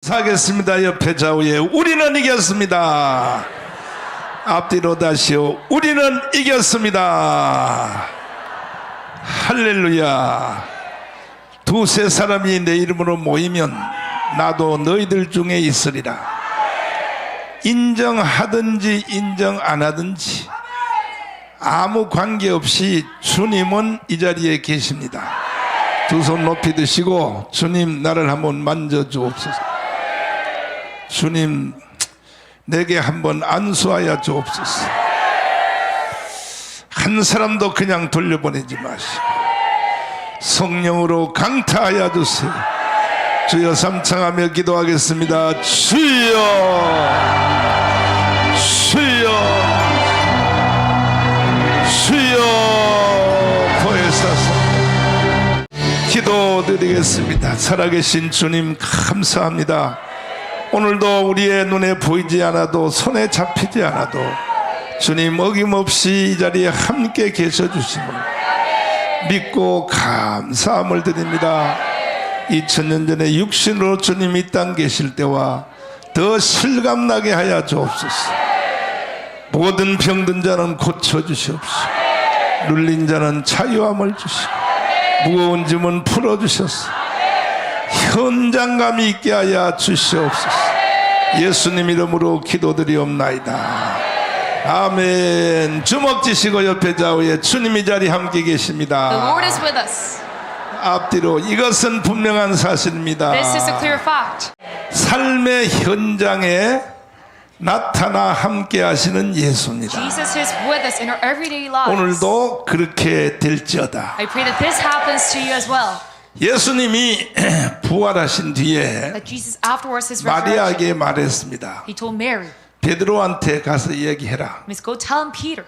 하겠습니다. 옆에 좌우에 우리는 이겼습니다. 앞뒤로 다시요. 우리는 이겼습니다. 할렐루야. 두세 사람이 내 이름으로 모이면 나도 너희들 중에 있으리라. 인정하든지 인정 안 하든지 아무 관계없이 주님은 이 자리에 계십니다. 두 손 높이 드시고 주님 나를 한번 만져주옵소서. 주님 내게 한번 안수하여 주옵소서. 한 사람도 그냥 돌려보내지 마시고 성령으로 강타하여 주세요. 주여 삼창하며 기도하겠습니다. 주여 주여 주여 보혜사서. 기도드리겠습니다. 살아계신 주님 감사합니다. 오늘도 우리의 눈에 보이지 않아도 손에 잡히지 않아도 주님 어김없이 이 자리에 함께 계셔 주심을 믿고 감사함을 드립니다. 2000년 전에 육신으로 주님 이 땅 계실 때와 더 실감나게 하여 주옵소서. 모든 병든 자는 고쳐주시옵소서. 눌린 자는 자유함을 주시고 무거운 짐은 풀어주셔서 현장감이 있게 하여 주시옵소서. 예수님 이름으로 기도드리옵나이다. 아멘. 주먹 쥐시고 옆에 좌우에 주님 이 자리 함께 계십니다. The Lord is with us. 앞뒤로 이것은 분명한 사실입니다. This is a clear fact. 삶의 현장에 나타나 함께 하시는 예수입니다. Jesus is with us in our everyday lives. 오늘도 그렇게 될지어다. I pray that this happens to you as well. 예수님이 부활하신 뒤에 That Jesus afterwards his resurrection, 마리아에게 말했습니다. he told Mary, 베드로한테 가서 얘기해라. "Miss, go tell him Peter."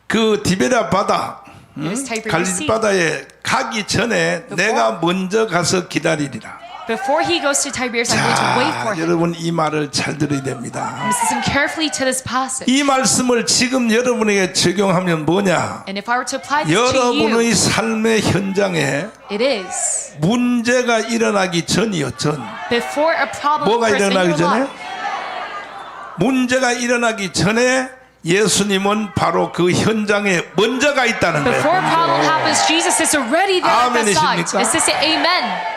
그 디베랴 바다, It is Tiberias 갈릴리 Sea. 바다에 가기 전에 내가 먼저 가서 기다리리라. Before he goes to Tiberias, I'm going to wait for 자, him. 여러분 이 말을 잘 들어야 됩니다. Listen carefully to this passage. 이 말씀을 지금 여러분에게 적용하면 뭐냐? And if I were to apply this to you, 여러분의 삶의 현장에 it is 문제가 일어나기 전이요. 전. before a problem 뭐가 occurs in 일어나기 your 전에? life. 문제가 일어나기 전에 예수님은 바로 그 현장에 먼저 가 있다는 Before a problem 거예요. happens, Jesus is already there at the side. 아멘이십니까? Is this an amen?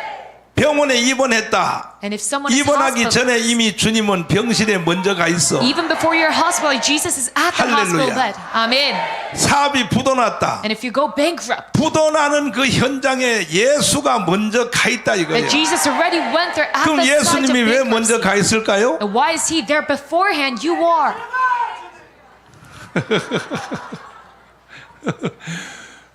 병원에 입원했다. And if someone is 입원하기 hospitalized, 전에 이미 주님은 병실에 먼저 가 있어. even before you're hospitalized, Jesus is at the hospital 할렐루야. bed. Amen. 사업이 부도났다. And if you go bankrupt, 부도나는 그 현장에 예수가 먼저 가 있다 이거예요. that Jesus already went there at 그럼 the side of 예수님이 왜 먼저 bankruptcy. 가 있을까요? And why is he there beforehand? You are.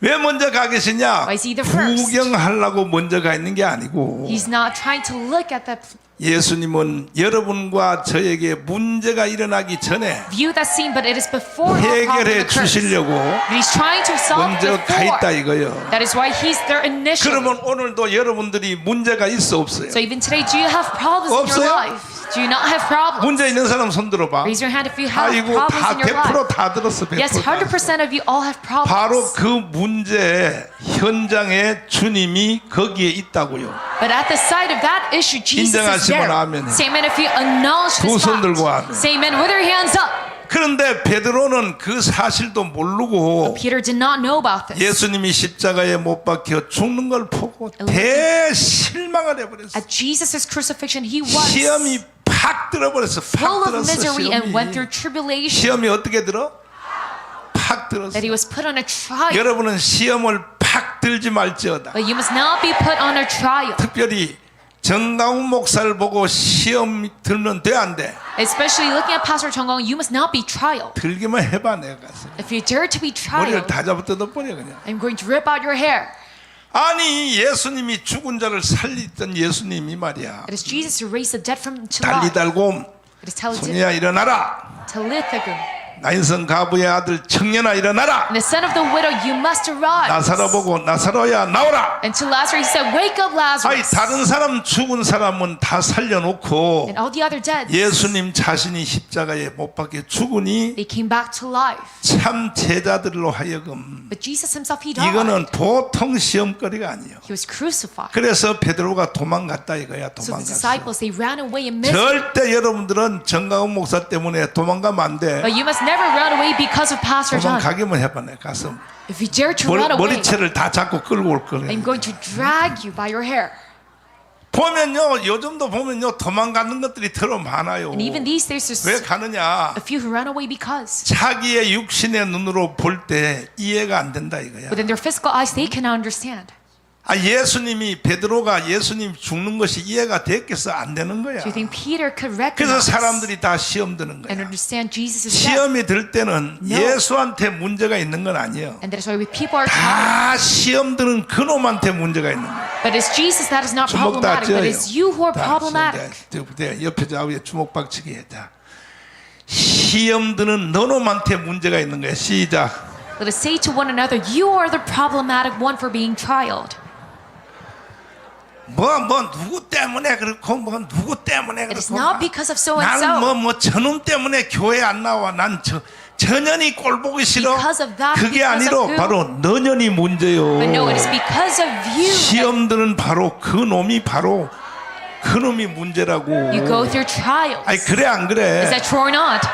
왜 먼저 가 계시냐? Why is he the first? 구경하려고 먼저 가 있는 게 아니고 He's not trying to look at that 예수님은 여러분과 저에게 문제가 일어나기 전에 view that scene, but it is before the problem 해결해 occurs. 주시려고 But he's trying to solve 먼저 가 있다 before. 이거예요. That is why he's there initially. 그러면 오늘도 여러분들이 문제가 있어 없어요? So even today, do you have problems in 없어요? your life? Do you not have problems? 문제 있는 사람 손 들어봐. Raise your hand if you have 아이고 problems 다 in your life. 100%다 들었어. 100%. Yes, 100% of you all have problems. 바로 그 문제 현장에 주님이 거기에 있다고요. But at the side of that issue, Jesus is 인정하시면 there. 아멘해. Say amen if you acknowledge 두 this 손 들고 fact. 아멘. Say amen with your hands up. 그런데 베드로는 그 사실도 모르고 Peter did not know about this. 예수님이 십자가에 못 박혀 죽는 걸 보고 대실망을 해버렸어. At Jesus' crucifixion, he was 시험이 팍 들어버렸어. full 팍 of 들었어. misery and went through 시험이. tribulation. 시험이 어떻게 들어? 팍 들었어. That he was put on a trial. 여러분은 시험을 팍 들지 말지어다. But you must not be put on a trial. 특별히 정강훈 목사를 보고 시험 들면 돼 안 돼? Especially looking at Pastor Chong Gong, you must not be trialed. 들기만 해봐 내가 가서. If you dare to be 머리를 trialed, 다 잡아 뜯어버려 그냥. I'm going to rip out your hair. 아니 예수님이 죽은 자를 살리던 예수님이 말이야. It is Jesus who raised the dead from to life. 달리달곰 It is 손이야 일어나라. Talithakum. 나인성 가부의 아들 청년아 일어나라. And the son of the widow, you must arise. 나사로 보고 나사로야 나오라. And to Lazarus, he said, wake up, 아이 Lazarus. 다른 사람 죽은 사람은 다 살려놓고 And all the other dead, 예수님 자신이 십자가에 못 박혀 죽으니 they came back to life. 참 제자들로 하여금 But Jesus himself, he died. 이거는 보통 시험거리가 아니에요. He was crucified. 그래서 베드로가 도망갔다 이거야. So the 도망갔어. disciples, they ran away in misery. 절대 여러분들은 정강훈 목사 때문에 도망가면 안 돼. But you must never run away because of Pastor John. 도망가기만 해봐. 내 가서 If you dare to run away, 머리채를 다 잡고 끌고 올 거래. I'm going to drag you by your hair. 보면요, 요즘도 보면요, 도망가는 것들이 더러 많아요. And even these days, there's 왜 가느냐? a few who run away because. 자기의 육신의 눈으로 볼 때 이해가 안 된다 이거야. But in their physical eyes, they cannot understand. 아, 예수님이 베드로가 예수님 죽는 것이 이해가 됐겠어? 안 되는 거야. Do you think Peter could 그래서 recognize 사람들이 다 시험 드는 and 거야. understand Jesus' death? 시험이 들 때는 No. 예수한테 문제가 있는 건 아니에요. And that is why we people are taught. 다 시험 드는 그놈한테 문제가 있는 거야. But it's Jesus that is not 주먹 다 problematic, but 쪄요. it's you who are 다 problematic. 옆에 좌우에 주먹 박치기 했다. 시험 드는 너놈한테 문제가 있는 거야. 시작. Let us say to one another, you are the problematic one for being trialed. 뭐 누구 때문에 그렇고 뭐 누구 때문에 It is 그렇고 not because of so and so. 난뭐 저놈 때문에 교회 안 나와. 난 전년이 꼴 보기 싫어. Because of that, 그게 because 아니로 of who? 바로 너년이 문제요. But no, it is because of you. that 시험들은 바로 그 놈이 바로 그 놈이 문제라고. You go through trials. 아니 그래 안 Is 그래? that true or not?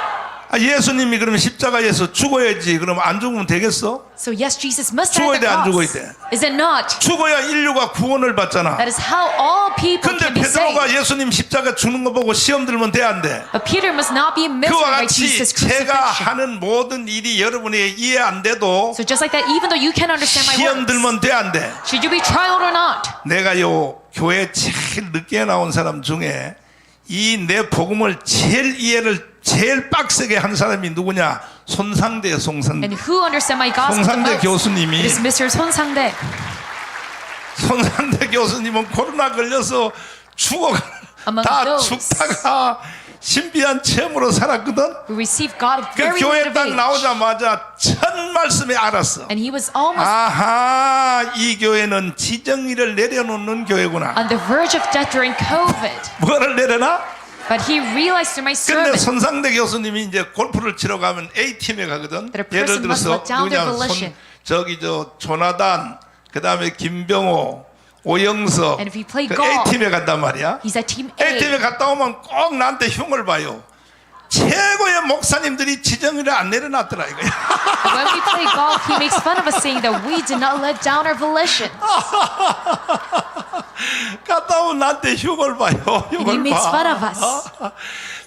아, 예수님이 그러면 십자가에서 죽어야지. 그럼 안 죽으면 되겠어? So yes, Jesus must die 죽어야 at the 돼, 안 cross. 죽어야 돼? Is it not? 죽어야 인류가 구원을 받잖아. That is how all people 근데 can be saved. 베드로가 예수님 십자가 죽는 거 보고 시험 들면 돼 안 돼? But Peter must not be in misery 그와 by 같이 Jesus' 제가 crucifixion. 하는 모든 일이 여러분에게 이해 안 돼도 So just like that, even though you can't understand my 시험 words, 들면 돼 안 돼? should you be trialed or not? 내가요 교회 제일 늦게 나온 사람 중에 이 내 복음을 제일 빡세게 한 사람이 누구냐? 손상대 And who understand my gospel the 송상대 most? 교수님이 It is Mr. 손상대. 손상대 교수님은 코로나 걸려서 Among 다 those 죽다가 신비한 체험으로 살았거든. who received God at 그 very 교회 late 딱 age. 나오자마자 첫 말씀에 알았어. And he was almost 아하, 이 교회는 지정의를 내려놓는 교회구나. on the verge of death during COVID. 뭐를 내려놔? But he realized through my 근데 sermon 손상대 교수님이 이제 골프를 치러 가면 A팀에 가거든. That a 예를 person must 들어서 let down their 누구냐, volition. 저기 조나단, 그 다음에 김병호, 오영석, And if you play 그 golf, A팀에 간단 말이야. he's at team A. A팀에 갔다 오면 꼭 나한테 흉을 봐요. 최고의 목사님들이 지정의를 안 내려놨더라 이거야. And when we play golf, he makes fun of us saying that we did not let down our volition. 갔다 오면 나한테 흉을 봐요. And he 흉을 makes fun of 봐. us.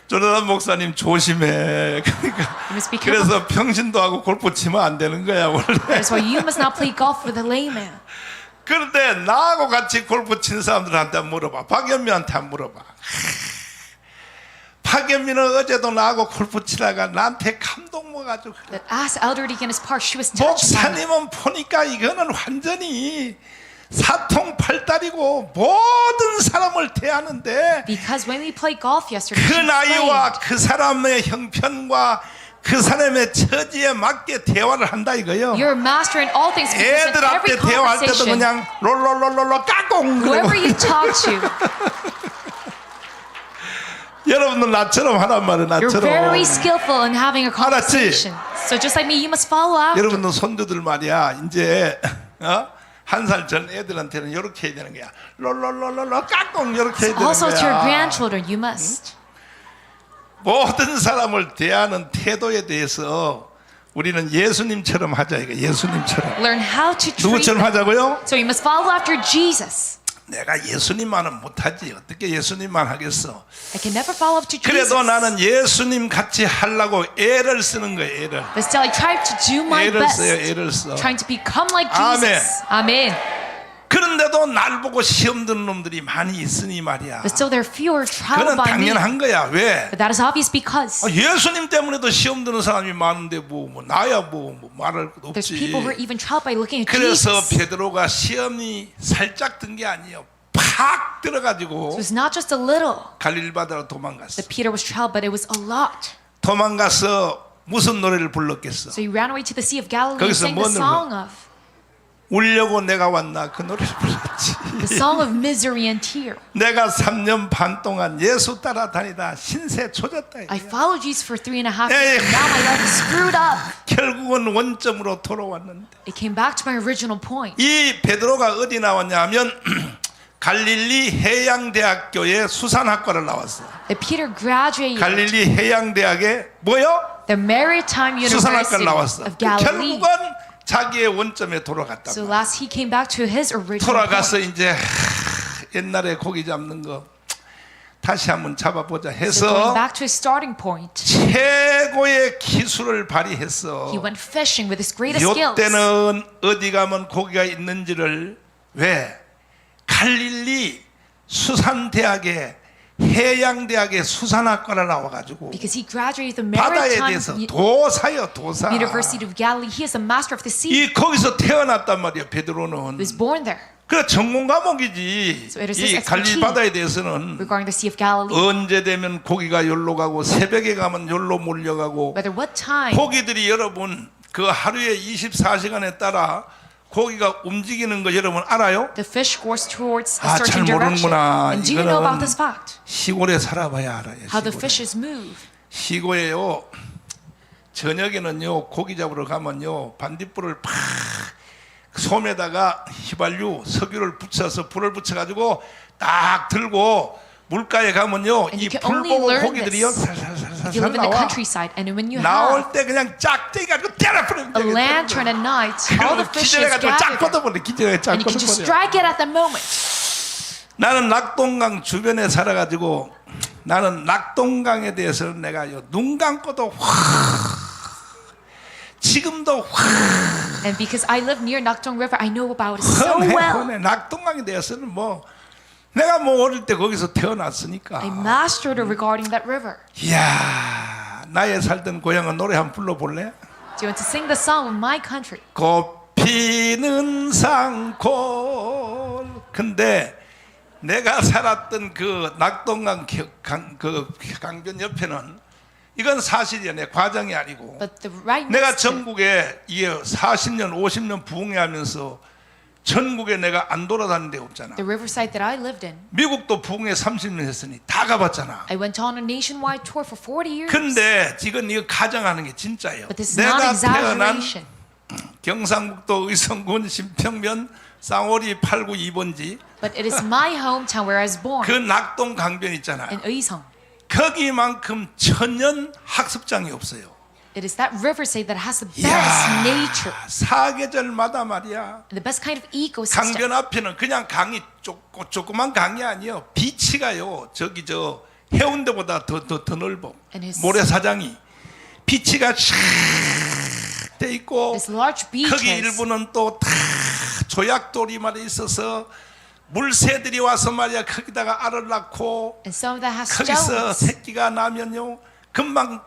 조나단 목사님 조심해. 그러니까 You must be careful. 그래서 평신도 하고 골프 치면 안 되는 거야 원래. That's why you must not play golf with a layman. 그런데 나하고 같이 골프 친 사람들한테 물어봐. 박연미한테 한번 물어봐. 박연미는 어제도 나하고 골프 치다가 나한테 감동 먹어가지고 그래. That as Elder Deacon is parked, she was touched by me. 목사님은 보니까 이거는 완전히 사통팔달이고 모든 사람을 대하는데 Because when we played golf yesterday, 그 she 나이와 explained 그 사람의 형편과 그 사람의 처지에 맞게 대화를 한다 이거요. you're a master in all things because in 애들한테 every 대화할 때도 conversation, 그냥 롤롤롤롤 까꿍 whoever you talk to, 여러분들 나처럼 하란 말은 you're 나처럼. very skillful in having a 알았지? conversation. So just like me, you must follow after. 여러분들 손주들 말이야 이제 한 살 전 애들한테는 이렇게 해야 되는 거야. 롤롤롤롤 까꿍 이렇게 해야 되는 Also to your 거야. grandchildren, you must. 모든 사람을 대하는 태도에 대해서 우리는 예수님처럼 하자 이거. 예수님처럼. Learn how to treat 누구처럼 them. 하자고요? So you must follow after Jesus. 내가 예수님만은 못하지. 어떻게 예수님만 하겠어? I can never follow up to Jesus. 그래도 나는 예수님 같이 하려고 애를 쓰는 거예요. 애를. But still, I try to do my 애를 best, 써요. 애를 써. trying to become like 아멘. Jesus. Amen. 그런데도 날 보고 시험 드는 놈들이 많이 있으니 말이야. But still, there are fewer trialed 그건 by me. 당연한 거야. 왜? But that is obvious because 예수님 때문에도 시험 드는 사람이 많은데 뭐 나야 뭐 말할 것도 there's 없지. people who are even trialed by looking at 그래서 Jesus. 베드로가 시험이 살짝 든 게 아니에요. 팍 It 들어가지고 was not just a little 갈릴리 바다로 도망갔어. that Peter was trialed, but it was a lot. 도망가서 무슨 노래를 불렀겠어? So he ran away to the Sea of Galilee and 거기서 sang the 뭐 song of 울려고 내가 왔나 그 노래를 불렀지. the song of misery and tear. 내가 3년 반 동안 예수 따라다니다 신세 조졌다. I followed Jesus for 3.5 years, 에이. and now my life is screwed up. 결국은 원점으로 돌아왔는데 It came back to my original point. 이 베드로가 어디 나왔냐면 갈릴리 해양대학교의 수산학과를 나왔어. That Peter graduated 갈릴리 해양대학에 뭐요? the Maritime 수산학과를 University 나왔어. of Galilee. 결국은 자기의 원점에 돌아갔다. So last he came back to his original 돌아가서 point. 이제 옛날에 고기 잡는 거 다시 한번 잡아보자 So going 해서 back to his starting point, 최고의 기술을 발휘했어. he went fishing with his greatest skills. 요때는 어디 가면 고기가 있는지를 왜 갈릴리 수산대학에 해양대학의 수산학과를 나와가지고 Because he graduated the 바다에 Maritime 대해서 도사요 도사. University of Galilee. He is a master of the sea. 이 거기서 태어났단 말이야 He 베드로는. was born there. 그 전문 과목이지. So it is 이 his 갈릴리 expertise. 바다에 대해서는 Regarding the Sea of Galilee, 언제 되면 고기가 열로 가고 새벽에 가면 열로 몰려가고 whether what time, 고기들이 여러분 그 하루에 24시간에 따라 고기가 움직이는 거 여러분 알아요? the fish goes towards a 아, certain 잘 direction. 모르는구나. And do you know about 이거는 this fact? 시골에 살아봐야 알아요. How the 시골에. fishes move. 시골에요. 저녁에는요 고기 잡으러 가면요 반딧불을 팍 솜에다가 휘발유 석유를 붙여서 불을 붙여가지고 딱 들고 물가에 가면요 And 이 you can 불 only 보고 learn 고기들이요 this 살살살살 If you live in the 나와. countryside, and when you have 나올 때 그냥 짝대기 가지고 때려버리면 a lantern at night, all the fishes 기절해가지고 짝 gather there, 뻗어버려 기절해 짝 and you can just 뻗어버려. strike it at the moment. 나는 낙동강 주변에 살아가지고 나는 낙동강에 대해서는 내가요 눈 감고도 확 지금도 확 And because I live near Nakdong River, I know about it so well. 뻔해. 낙동강에 대해서는 뭐 내가 뭐 어릴 때 거기서 태어났으니까. I mastered it regarding that river. 이야 나의 살던 고향은 노래 한번 불러볼래? Do you want to sing the song of my country? 꽃피는 산골. 근데 내가 살았던 그 낙동강 그 강변 옆에는 이건 사실이야 내 과장이 아니고 But the right 내가 next to it, 전국에 이게 40년 50년 부흥회하면서 전국에 내가 안 돌아다닌 데 없잖아. the riverside that I lived in, 미국도 부흥회 30년 했으니 다 가봤잖아. I went on a nationwide tour for 40 years. 근데 지금 이거 가정하는 게 진짜예요. But this is not 내가 태어난 exaggeration. 경상북도 의성군 신평면 쌍오리 89 2번지 But it is my hometown where I was born, 그 낙동 강변 있잖아요. in Uisong. 거기만큼 천연 학습장이 없어요. It is that riverside that has the best 이야, nature, 사계절마다 말이야. and the best kind of ecosystem. 강변 앞에는 그냥 강이 조그만 강이 아니에요. 비치가요. 저기 저 해운대보다 더 넓어. And his- 모래사장이 비치가 돼 있고 This large 거기 beaches, 일부는 또 다 조약돌이 말이 있어서 물새들이 와서 말이야 거기다가 알을 낳고 and some of that has 거기서 stones. 새끼가 나면요 금방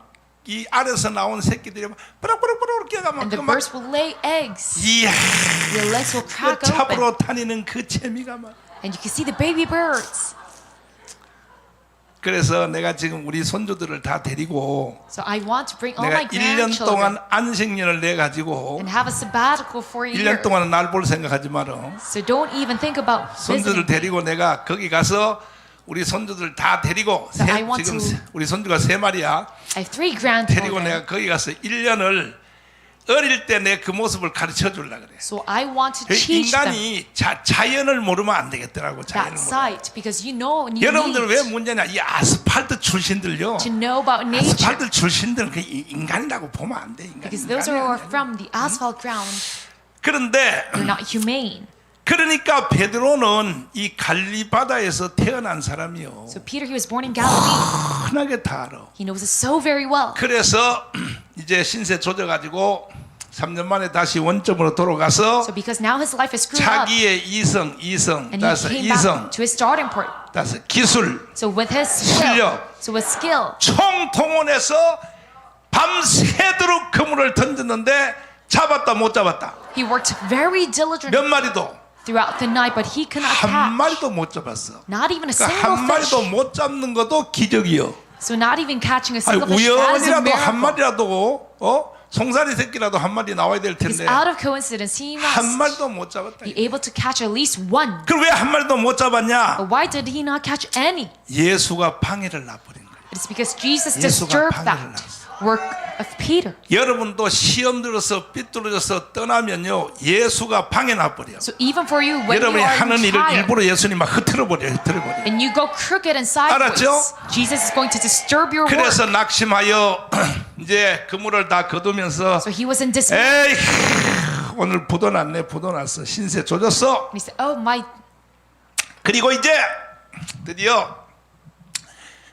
이 알에서 나온 새끼들이 뿌락뿌락뿌락 뛰어가면 And the 그막 birds will lay eggs. 이야 Your legs will 그 crack open. 잡으러 다니는 그 재미가 막 And you can see the baby birds. 그래서 내가 지금 우리 손주들을 다 데리고 So I want to bring all 내가 my 1년 grandchildren 동안 안식년을 내 가지고 and have a sabbatical for a 1년 year. 동안은 날 볼 생각하지 마라. So don't even think about 손주들 visiting. 데리고 내가 거기 가서 우리 손주들 다 데리고 So I want 지금 to- 우리 손주가 3마리야. I have 3 데리고 grandchildren. 내가 거기 가서 1년을 어릴 때 내 그 모습을 가르쳐 주려고 그래. So I want to 그 teach them 인간이 자연을 모르면 안 되겠더라고. 자연을 that 모르면. sight, because you know and you 여러분들 왜 need 문제냐? 이 아스팔트 출신들요. to know about nature, 아스팔트 출신들은 그 인간이라고 보면 안 돼. 인간. because those who are from the asphalt ground, 그런데 they're not humane. 그러니까 베드로는 이 갈리 바다에서 태어난 사람이요. So Peter, he was born in Galilee. 흔하게 다 알아. He knows it so very well. 그래서 이제 신세 조져가지고 3년 만에 다시 원점으로 돌아가서 So because now his life is screwed up, 자기의 이성, and he 다섯 came 이성, back to his starting point. 다섯 기술, So with his skill, 실력. so with skill, 총동원해서 밤새도록 그물을 던졌는데 잡았다 못 잡았다. he worked very diligently 몇 마리도 throughout the night, but he could not 한 catch 마리도 못 잡았어. not even a 그러니까 single 한 fish. 마리도 못 잡는 것도 기적이요. So not even catching a 아니, single fish, that is a 우연이라도 한 miracle. 마리라도 송사리 새끼라도 한 마리 나와야 될 Because 텐데 out of coincidence, he 한 must 마리도 못 잡았다. be able to catch at least one. 그럼 왜 한 마리도 못 잡았냐? But why did he not catch any? 예수가 방해를 놔버린 거예요. It's because Jesus 예수가 disturbed 방해를 that 놨어. work of Peter. 여러분도 시험 들어서 삐뚤어져서 떠나면요 예수가 방해 놔버려. So even for you, when you 여러분이 are 하는 in 일을 trial 일부러 예수님 막 흐트러버려. and you go crooked and sideways, 알았죠? Jesus is going to disturb your work. 그래서 낙심하여 이제 그물을 다 거두면서 So he was in dismay. 에이 오늘 부도 났네. 부도 났어. 신세 조졌어. And he said, "Oh my!" 그리고 이제 드디어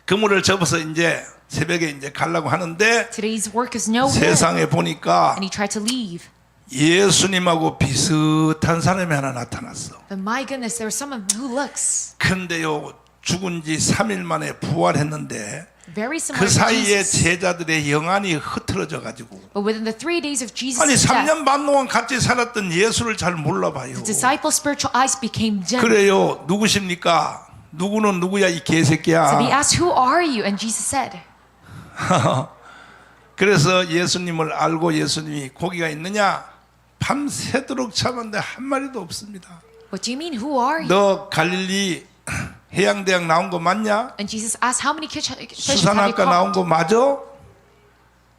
그물을 접어서 이제 새벽에 이제 가려고 하는데 Today's work is no good. 세상에 보니까 And he tried to leave. 예수님하고 비슷한 사람이 하나 나타났어. But my goodness, there was someone who looks 근데요 죽은 지 3일 만에 부활했는데 very similar 그 to 사이에 Jesus. 제자들의 영안이 흐트러져 가지고 But within the 3 days of Jesus' 아니 death, 3년 반 동안 같이 살았던 예수를 잘 몰라봐요. the disciples' spiritual eyes became dim. 그래요 누구십니까? 누구는 누구야 이 개새끼야. So he asked, "Who are you?" And Jesus said, 그래서 예수님을 알고 예수님이 고기가 있느냐? 밤새도록 잡았는데 한 마리도 없습니다. "What do you mean? Who are you?" 너 갈릴리 해양대학 나온 거 맞냐? And Jesus asked, "How many fish have you 수산학과 나온 caught?" 거 맞아?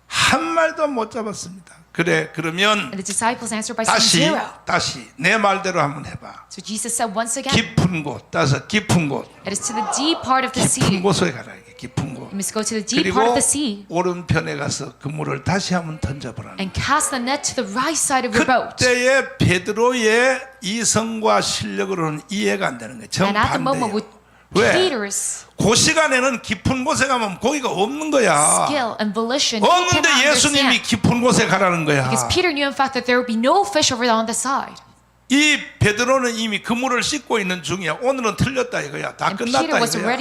한 마리도 못 잡았습니다. 그래 그러면 And the disciples answered by saying, "Zero." 다시 내 말대로 한번 해봐. So Jesus said once again, 깊은 곳 따서 깊은 곳 "It is to the deep part of the 깊은 sea. 곳에 가라. 이게 깊은 곳. You must go to the deep part 그리고 of the sea 오른편에 가서 그물을 다시 한번 던져보라. and cast the net to the right side of your boat." 그때의 베드로의 이성과 실력으로는 이해가 안 되는 거예요. And at the moment 정반대예요. with 왜? Peter's 그 시간에는 깊은 곳에 가면 고기가 없는 거야. skill and volition, he cannot 없는데 예수님이 understand. 깊은 곳에 가라는 거야. Because Peter knew in fact that there would be no fish over on the side. 이 베드로는 이미 그물을 씻고 있는 중이야. 오늘은 틀렸다 이거야. 다 And Peter 끝났다 was 이거야.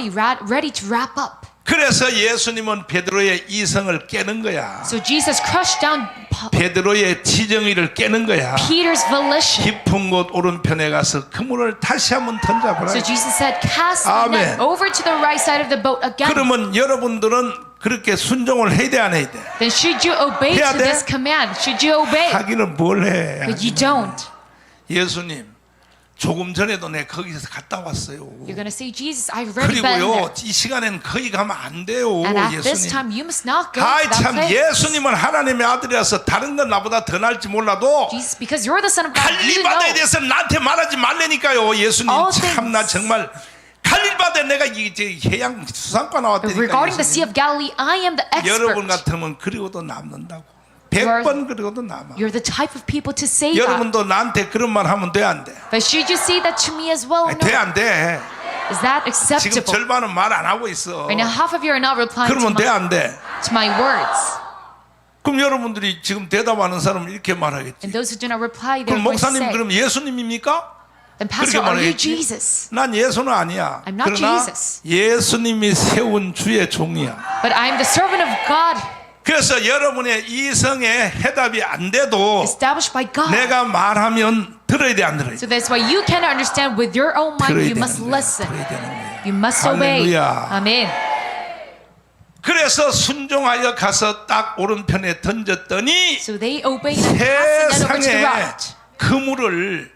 ready to wrap up. 그래서 예수님은 베드로의 이성을 깨는 거야. So Jesus crushed down 베드로의 지정의를 깨는 거야. Peter's volition. 깊은 곳 오른편에 가서 그물을 다시 한번 던져보라. So Jesus said, "Cast the net 아멘. over to the right side of the boat again." 그러면 여러분들은 그렇게 순종을 해야 돼 안 해야 돼? Then should you obey 해야 to 돼? this command? Should you obey? 하기는 뭘 해? But you don't. 예수님 조금 전에도 내 거기서 갔다 왔어요. You're going to say, "Jesus, I've already been there." 그리고요 이 시간에는 거기 가면 안 돼요. And at this 예수님. time, you must not go 아이 to that 참 place. 예수님은 하나님의 아들이라서 다른 건 나보다 더 날지 몰라도 Jesus, because you're the Son of God, you 갈릴바다에 know. 대해서 나한테 말하지 말라니까요. 예수님 All 참 나 things. 정말 갈릴바다에 내가 이제 해양 수산과 나왔다니까. Regarding the Sea 예수님. of Galilee, I am the 여러분 expert. 같으면 그리고도 남는다고. You are- 100번 그리고도 남아. You're the type of people to say that. 여러분도 나한테 그런 말 하면 돼 안 돼? But should you say that to me as well? 아니, No. 돼 안 돼? Is that 지금 acceptable? 절반은 말 안 하고 있어. Right now, half of you are not replying 그러면 돼 안 돼? to my words. 그럼 여러분들이 지금 대답하는 사람은 이렇게 말하겠지. And those who do not reply, they're 그럼 going to 목사님 say, 그럼 예수님입니까? "Then Pastor, 그렇게 are you 말하겠지. Jesus?" 난 예수는 아니야. I'm not 그러나 Jesus. 예수님이 세운 주의 종이야. But I am the servant of God, 그래서 여러분의 이성의 해답이 안 돼도 established by God. 내가 말하면 들어야 돼 안 들어야 돼? So that's why you cannot understand with your own mind. 들어야 You must 되는 거야. listen. 들어야 되는 거야. You must obey. 할렐루야. Amen. 그래서 순종하여 가서 딱 오른편에 던졌더니 So they obeyed and cast the net over to the 세상에 right. 그물을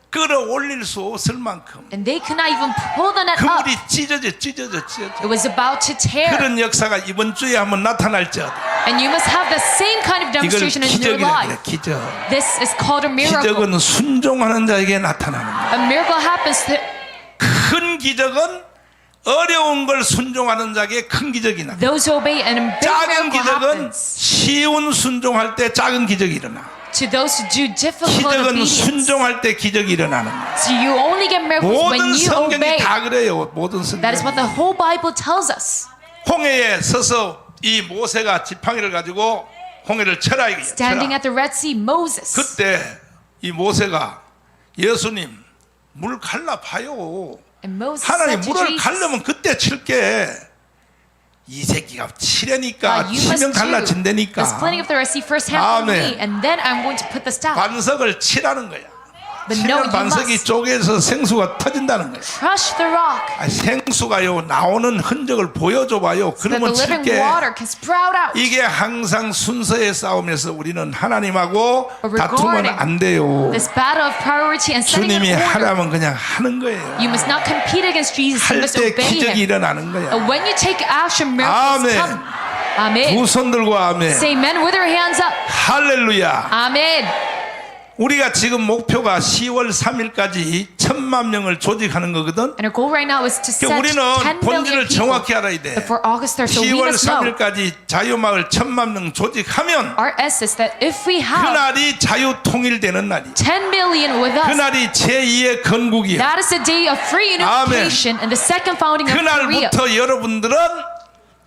끌어올릴 수 없을 만큼 And they could not even pull the net up. 그물이 찢어져. It was about to tear. 그런 역사가 이번 주에 한번 나타날지어다. And you must have the same kind of 이걸 demonstration in your 기적이라 그래. life. 기적. This is called a miracle. 기적은 순종하는 자에게 나타나는 거야. A miracle happens to 큰 기적은 어려운 걸 순종하는 자에게 큰 기적이 나. those who obey, and a big 작은 miracle 기적은 happens 쉬운 순종할 때 작은 기적이 일어나. to those who do difficult 기적은 obedience. 순종할 때 기적이 일어나는 거야. So you only get miracles when 모든 you 성경이 obey. 다 그래요. 모든 That is what 성경. the whole Bible tells us. 홍해에 서서 이 모세가 지팡이를 가지고 홍해를 쳐라 이거야. Standing 쳐라. at the Red Sea, Moses. 그때 이 모세가 예수님 물 갈라 봐요. And Moses 하나님 said to 물을 Jesus, 갈려면 그때 칠게. 이 새끼가 치려니까 you must 치면 do 갈라진다니까. the splitting of the Red Sea first hand for 아멘. me, and then I'm going to put the staff. 반석을 치라는 거야. But no, 생각 you 반석이 must 쪼개서 생수가 터진다는 거예요. crush the rock 생수가요 나오는 흔적을 보여줘봐요. so that the 그러면 living 칠게. water can sprout out. 이게 항상 순서의 싸움에서 우리는 하나님하고 But 다투면 regarding 안 돼요. This battle of priority and setting 주님이 in order, 하라면 그냥 하는 거예요. you must not compete against Jesus. You 할 must 때 obey 기적이 Him. 일어나는 거야. And when you take action, miracles 아멘. come. Amen. 두 손 들고 아멘. Say amen with your hands up. 할렐루야. Amen. 우리가 지금 목표가 10월 3일까지 1,000만 명을 조직하는 거거든. And our goal right now is to set 그러니까 우리는 10 million 본질을 people 정확히 알아야 돼. before August 3rd. So we 10월 must know 3일까지 자유마을 1,000만 명 조직하면 our essence that if we have 그날이 자유 통일되는 날이. 10 million with us, 그날이 제2의 건국이야. that is the day of free unification and the second founding of Korea. 그날부터 여러분들은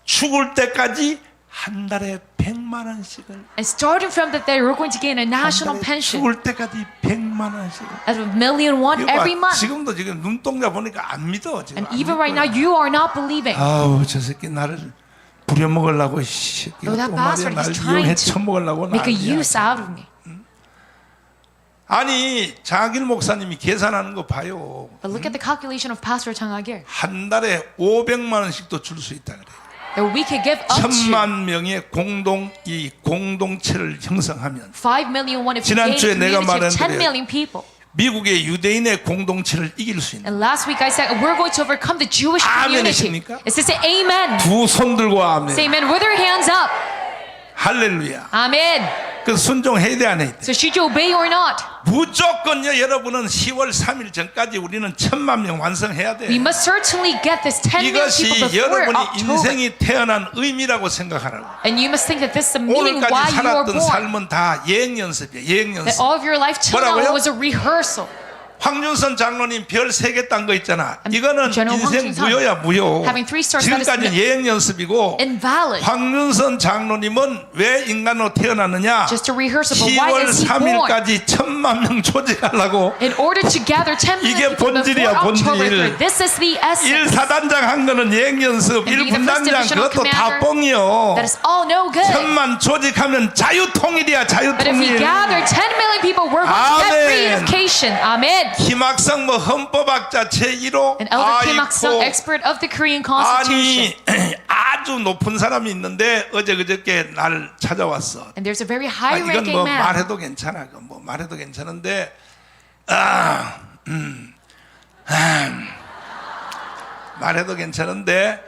죽을 때까지 한 달에 100만 원씩을 And starting from that day, we're going to gain a 한 national 달에 pension 죽을 때까지 100만 원씩을. as a million won 이거 every 봐, month. 지금도 지금 눈동자 보니까 안 믿어. 지금 And 안 even 믿고요. right now, you are not believing. 아우 저 새끼 나를 부려먹으려고 이 새끼가 Oh, that 또 말이야 bastard, 나를 he's trying 이용해 to 쳐먹으려고 make a 난리야. use out of me. 아니 장길 목사님이 계산하는 거 봐요. But look at the calculation of Pastor Chang Agil. 한 달에 500만 원씩도 줄 수 있다 그래. That we could give up to 1,000만 명의 이 공동체를 형성하면 5 million won if we gain a 지난주에 내가 community of 10 말했는데 million people. 미국의 유대인의 공동체를 이길 수 있는 And last week I said we're going to overcome the Jewish community. 아멘이십니까? It's to say amen. 두 손 들고 아멘. Say amen with your hands up. 할렐루야. Amen. 그 순종해야 돼 안 해야 돼? So should you obey or not? 무조건요 여러분은 10월 3일 전까지 우리는 1,000만 명 완성해야 돼. We must certainly get this 10 million 이것이 people before 여러분이 October. 인생이 태어난 의미라고 생각하라고. And you must think that this is the meaning why 오늘까지 you are 살았던 born. 삶은 다 예행 연습이야. 예행 That 연습. all of your life till now 뭐라고요? was a rehearsal. 황준선 장로님 별 3개 딴 거 있잖아. 이거는 General 인생 황준선. 무효야 무효. Having 3 stars, that is 지금까지는 예행 연습이고 invalid. 황준선 장로님은 왜 인간으로 태어났느냐? Just a rehearsal. But why 10월 is he born? 3일까지 1,000만 명 조직하려고. In order to gather 10 이게 million people 본질이야, before October 본질. 3rd. This is the essence. 1사단장 한 거는 예행 연습, And being the first 1분단장 divisional 그것도 다 commander, 뻥이요. That is all no good. 1,000만 조직하면 자유통일이야 But if we 자유통일. gather 10 million people, we're going to get free Amen. unification. Amen. 김학성 뭐 헌법학자 제1호 An elder Kim Ak-sung, expert of the Korean Constitution. 아니 아주 높은 사람이 있는데 어제 그저께 나를 찾아왔어. And there's a very 이건 high-ranking 뭐 man. 말해도 괜찮아. 그건 뭐 말해도 괜찮은데 말해도 괜찮은데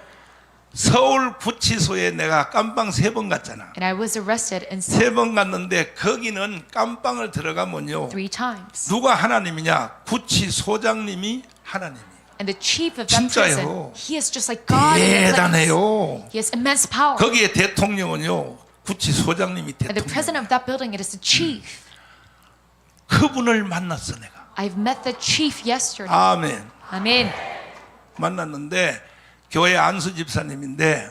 서울 구치소에 내가 깜빵 3번 갔잖아. And I was arrested and 3번 갔는데 거기는 깜빵을 들어가면요 3 times. 누가 하나님이냐? 구치소장님이 하나님이에요. And the chief of that 진짜요. prison, he is just like God in the place. 대단해요. He has immense power. 거기에 대통령은요 구치소장님이 And the 대통령. president of that building, it is the chief. 그분을 만났어 내가. I've met the chief yesterday. 아멘. Amen. 만났는데 교회 안수 집사님인데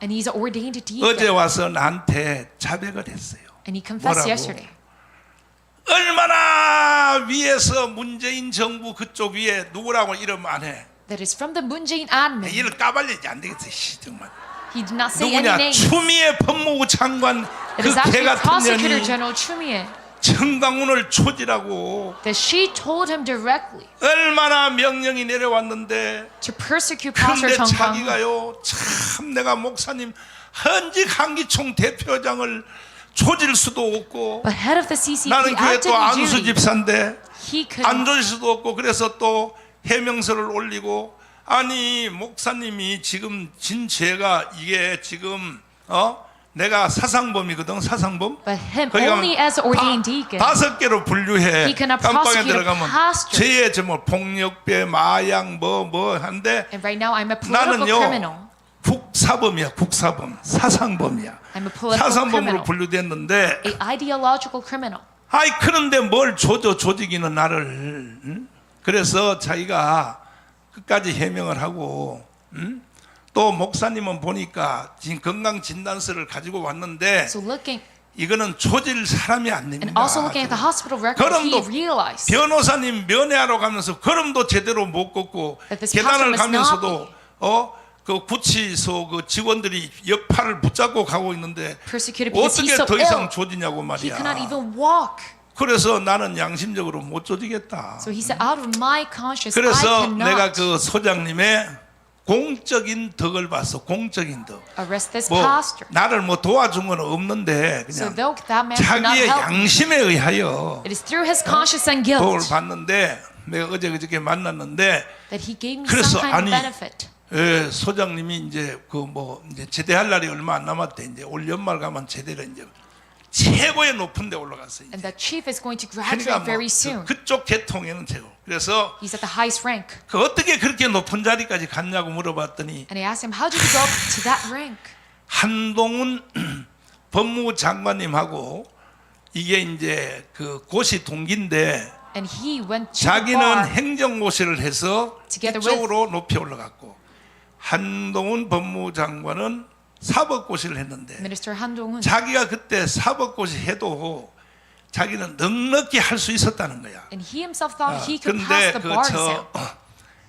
And he's an ordained 어제 deacon. 와서 나한테 자백을 했어요. And he confessed 뭐라고? yesterday. 얼마나 위에서 문재인 정부 그쪽 위에 누구라고 이름 안 해. That is from the Moon Jae-in admin. 이를 까발리지 안 되겠어. 씨, 정말. He did not say any 누구냐? names. 추미애 법무부 장관 It is 그 개 actually 같은 Prosecutor 년이 General Chumie 정강훈을 초지라고 that she told him directly 얼마나 명령이 내려왔는데 to persecute Pastor 근데 Chung Kwang. 자기가요 참 내가 목사님 현직 한기총 대표장을 조질 수도 없고 But head of the CCP 나는 교회 또 actively 안수 duty, 집사인데 he could 안 조질 수도 없고 그래서 또 해명서를 올리고 아니 목사님이 지금 진 죄가 이게 지금 내가 사상범이거든 사상범 But him 거기 가면 only as an ordained deacon. 5개로 분류해 He cannot 깜빵에 prosecute a 들어가면 pastor. 죄의 제목 폭력배 마약 뭐 한데 And right now I'm a political 나는요 criminal. 국사범이야 국사범 사상범이야 I'm a political 사상범으로 criminal. 분류됐는데 A ideological criminal. 아이 그런데 뭘 조직이는 나를 응? 그래서 자기가 끝까지 해명을 하고 응? 또 목사님은 보니까 지금 건강진단서를 가지고 왔는데 So looking 이거는 조질 사람이 안 and 됩니다. also looking at the hospital record, he 걸음도 realized 변호사님 면회하러 가면서 걸음도 제대로 못 걷고 That this 계단을 pastor must 가면서도 그 구치소 그 직원들이 옆팔을 붙잡고 가고 있는데 persecuted because 어떻게 he's so 더 이상 ill. 조지냐고 He 말이야. cannot even walk. 그래서 나는 양심적으로 못 조지겠다. So he said, out of my conscience, I 그래서 내가 cannot 그 소장님의 공적인 덕을 봤어. 공적인 덕. arrest this 뭐 pastor. 나를 뭐 도와준 건 없는데 So 그냥 though that man could not 자기의 help me, 양심에 의하여 it is through his conscience and 도움을 guilt 받는데 내가 어제 그저께 만났는데 that he gave me 그래서 some kind 아니, of benefit. 예, 소장님이 이제 그 뭐 이제 제대할 날이 얼마 안 남았대. 이제 올 연말 가면 제대를 이제 최고의 높은 데 올라갔어요. And the chief is going to 그러니까 graduate 뭐 very soon. 그쪽 계통에는 최고. 그래서 He's at the highest rank. 그 어떻게 그렇게 높은 자리까지 갔냐고 물어봤더니 And I asked him, how did you go up to that rank? 한동훈 법무장관님하고 이게 이제 그 고시 동기인데 And he went to the 자기는 bar. 행정고시를 해서 Together 이쪽으로 높이 올라갔고 한동훈 법무장관은 사법고시를 했는데 Minister Han Dong-un. 자기가 그때 사법고시 해도 자기는 넉넉히 할 수 있었다는 거야. And he himself thought he could 그런데 pass the bar exam.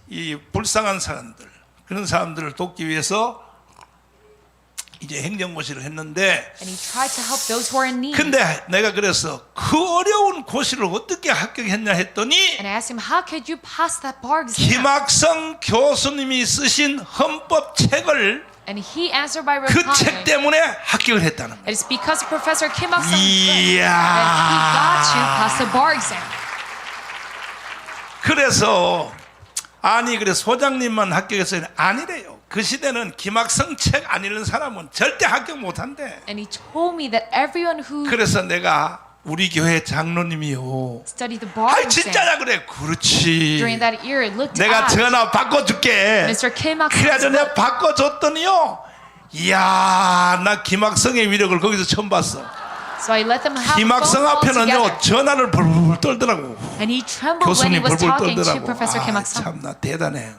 이 불쌍한 사람들 그런 사람들을 돕기 위해서 이제 행정고시를 했는데 And he tried to help those who are in need. 근데 내가 그래서 그 어려운 고시를 어떻게 합격했냐 했더니 And I asked him, how could you pass that bar exam? 김학성 교수님이 쓰신 헌법 책을 And he answered by 그 책 replying, 때문에 합격을 했다는 거야. it is because of Professor Kim Il-sung that he 이야. got to pass the bar exam. 그래서 아니 그래 소장님만 합격했어요. 아니래요. 그 시대는 김학성 책 안 읽는 사람은 절대 합격 못 한대. And he told me that everyone who 그래서 내가 우리 교회 장로님이요. studied the bar 아 exam 진짜야 그래. 그렇지. during that year looked 내가 at 전화 바꿔줄게. Mr. Kim 그래서 Il-sung's 내가 바꿔줬더니요. 이야 나 김학성의 위력을 거기서 처음 봤어. So I let them have a phone 김학성 call 앞에는요 together. 전화를 벌벌 떨더라고. And he trembled when he 교수님 was 벌벌 talking to 떨더라고. Professor Kim Il-sung. 참나 대단해.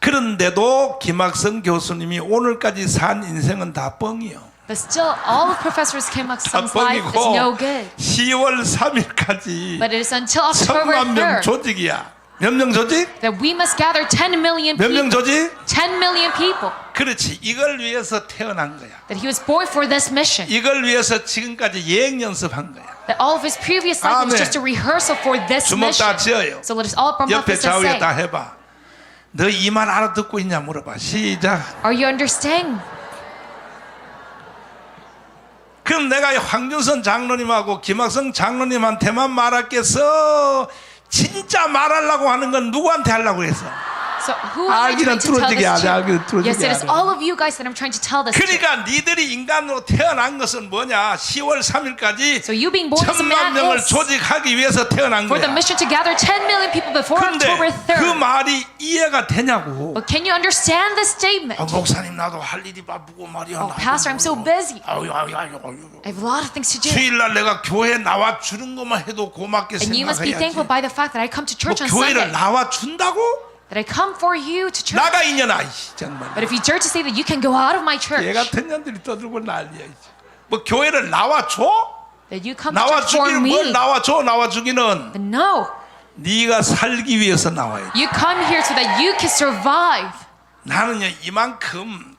그런데도 김학성 교수님이 오늘까지 산 인생은 다 뻥이요. But still, all of Professor Kim 다 Il-sung's life is no good. 10월 3일까지 But it is until October 1,000만 명 3rd 조직이야. 몇 명 조직? that we must gather 10 million 몇 명 people. 조직? 10 million people. 그렇지. 이걸 위해서 태어난 거야. That he was born for this mission. 이걸 위해서 지금까지 예행 연습한 거야. That all of his previous life was 아멘. just a rehearsal for this 주먹 다 mission. 쥐어요. So let us all from 옆에 office and 좌우에 say, 다 해봐. 너 이 말 알아듣고 있냐 물어봐. 시작. are you understanding? 그럼 내가 황준선 장로님하고 김학성 장로님한테만 말할겠어? 진짜 말하려고 하는 건 누구한테 하려고 했어? So who am I 알기는 trying to tell 뚫어지게 this 하자, 알기는 to? Yes, 뚫어지게 it is 하자. all of you guys that I'm trying to tell this to. 그러니까 니들이 인간으로 태어난 것은 뭐냐? 10월 3일까지 So you being born as a 1,000만 man 명을 is 조직하기 위해서 태어난 for the 거야. mission to gather 10 million people before 근데 October 그 3rd. 말이 이해가 되냐고. But can you understand this statement? 목사님 나도 할 일이 바쁘고 말이야. Oh, 나도 Pastor, I'm so busy. 아유. I have a lot of things to do. 주일날 내가 교회 나와 주는 것만 해도 고맙게 And you must be 생각해야지. thankful by the fact that I come to 뭐 church on 교회를 Sunday. 나와 준다고? That I come for you to church. 나가 이년아 이씨, 정말. But if you dare to say that you can go out of my 얘 church, 같은 년들이 떠들고 난리야 이제. 뭐 교회를 나와 줘? that you come to 나와 church for 주기는 뭘 me, 나와 줘? 나와 주기는 then no. 네가 살기 위해서 나와야 돼. You come here so that you can survive. 나는요 이만큼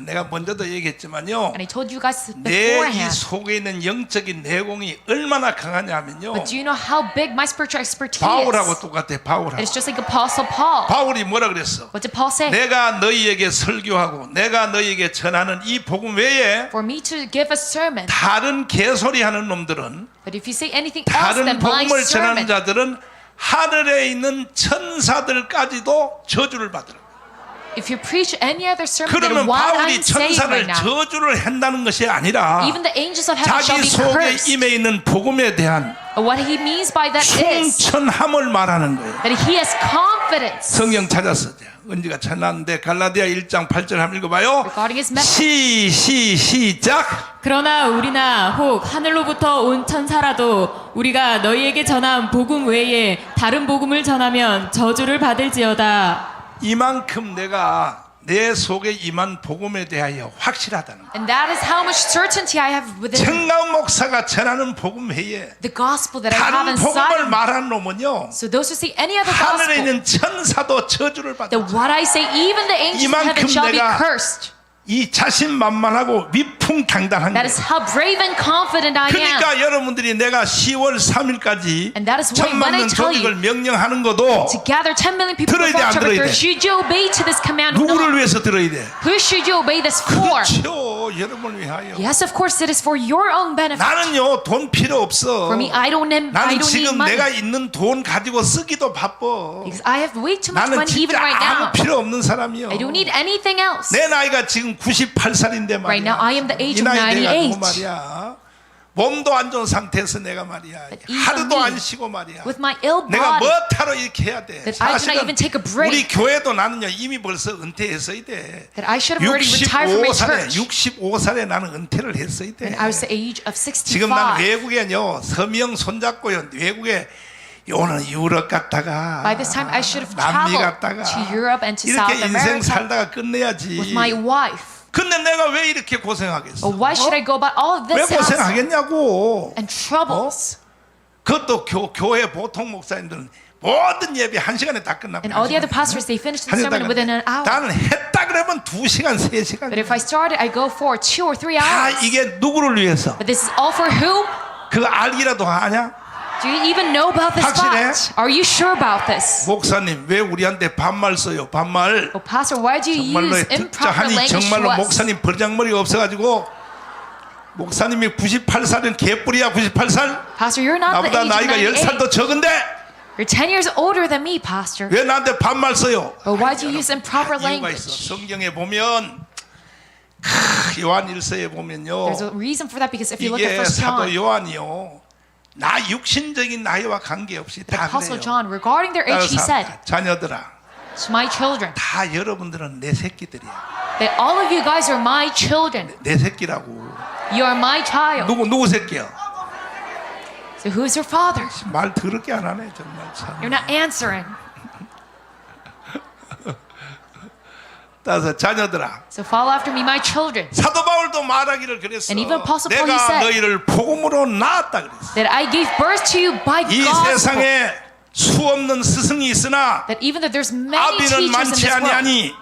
내가 먼저도 얘기했지만요. And I told you guys 내 이 beforehand. 속에 있는 영적인 내공이 얼마나 강하냐면요. But do you know how big my spiritual expertise 바울하고 is? 똑같아. It 바울하고. is just like Apostle Paul. 바울이 뭐라 그랬어? What did Paul say? 내가 너희에게 설교하고 내가 너희에게 전하는 이 복음 외에 For me to give a sermon. 다른 개소리하는 놈들은 But if you say anything else 다른 than my 복음을 전하는 sermon, 자들은 하늘에 있는 천사들까지도 저주를 받으라. if you preach any other sermon than 그러면 what 바울이 I'm saying 천사를 right now, 저주를 한다는 것이 아니라 even the angels of heaven shall 자기 be 속에 cursed. 임해 있는 복음에 대한 But what he means by that is 충천함을 말하는 거예요. that he has confidence. 성경 찾았어. 은지가 찾았는데 갈라디아 1장 8절 한번 읽어봐요. Regarding his message. 시작. 그러나 우리나 혹 하늘로부터 온 천사라도 우리가 너희에게 전한 복음 외에 다른 복음을 전하면 저주를 받을지어다. 이만큼 내가 내 속에 임한 복음에 대하여 확실하다는 거예요. And that is how much certainty I have within 정강 목사가 전하는 복음 외에 the gospel that I have 다른 inside 복음을 of me. 말하는 놈은요 So those who say any other 하늘에 gospel, 있는 천사도 저주를 받아. that what I say, even the angels of 이만큼 heaven shall be 내가 cursed. 이 자신만만하고 위풍당당한 That 거예요. is how brave and confident I am. 그러니까 여러분들이 내가 10월 3일까지 And that is why when I 1,000만 명 tell 조직을 you 명령하는 것도 to gather 10 million people 들어야 돼, before 안 chapter 들어야 돼? 3, should you obey to this command or 누구를 not? 위해서 들어야 돼? Who should you obey this for? 그렇죠. 여러분을 위하여. Yes, of course, it is for your own benefit. 나는요 돈 필요 없어. For me, I don't need 나는 money. 지금 내가 있는 돈 가지고 쓰기도 바빠. Because I have way too much 나는 money even 진짜 right 아무 now. 필요 없는 사람이요. I don't need anything else. 내 나이가 지금 98살인데 말이야. Right now, I am the age 이 of 나이 돼가지고 98. 말이야. 몸도 안 좋은 상태에서 내가 말이야. even 하루도 me, 안 쉬고 말이야. With my ill 내가 body, 뭐하러 이렇게 해야 돼. that I do not even take a break. 우리 교회도 나는요 이미 벌써 은퇴했어야 돼. that I should have already retired from my 65살에 church. 65살에 나는 은퇴를 했어야 돼. And I was the age of 지금 난 65. 외국에요 서명 손잡고요 외국에 오늘 유럽 갔다가 By this time, I should have 남미 traveled 갔다가 to Europe and to 이렇게 South 인생 America 살다가 끝내야지. with my wife. 근데 내가 왜 이렇게 고생하겠어? But why should I go about all of 왜 this hassle 고생하겠냐고. and troubles? 그것도 교회 보통 목사님들은 모든 예배 1시간에 다 끝나고 And all the other pastors, they finish the sermon within an hour. 나는 했다 그러면 2시간 3시간 But if I started, I go for 2 or 3 다 hours. 이게 누구를 위해서? But this is all for whom? 그 알기라도 하냐? Do you even know about this 확실해? fact? Are you sure about this? 목사님 왜 우리한테 반말 써요? 반말. Oh, Pastor, why do you 정말로 use improper 하니 language to 정말로 us? 목사님 버장머리가 없어가지고 목사님이 98살은 개뿔이야 98살? Pastor, you're not the 나보다 age of 나이가 98. 10살도 적은데 You're 10 years older than me, Pastor. 왜 나한테 반말 써요? But why do you use improper 이유가 있어. language? 성경에 보면 요한 1서에 보면요 There's a reason for that because if you look 이게 at 1 사도 John, 요한이요 나 육신적인 나이와 관계없이 다 Apostle 그래요. John, regarding their age, he said, 자녀들아 to my children, 다 여러분들은 내 새끼들이야. that all of you guys are my children. 내 새끼라고. You are my child. 누구 새끼야? So who's your father? 말 더럽게 안 하네 정말 참. You're not answering. 따라서 자녀들아 So follow after me, my children. 사도 바울도 말하기를 그랬어. And even Apostle Paul, he 내가 said, 너희를 복음으로 낳았다 그랬어. That I gave birth to you by 이 gospel. 세상에 수 없는 스승이 있으나 That even though there's many 아비는 teachers in 많지 this world, 아니하니.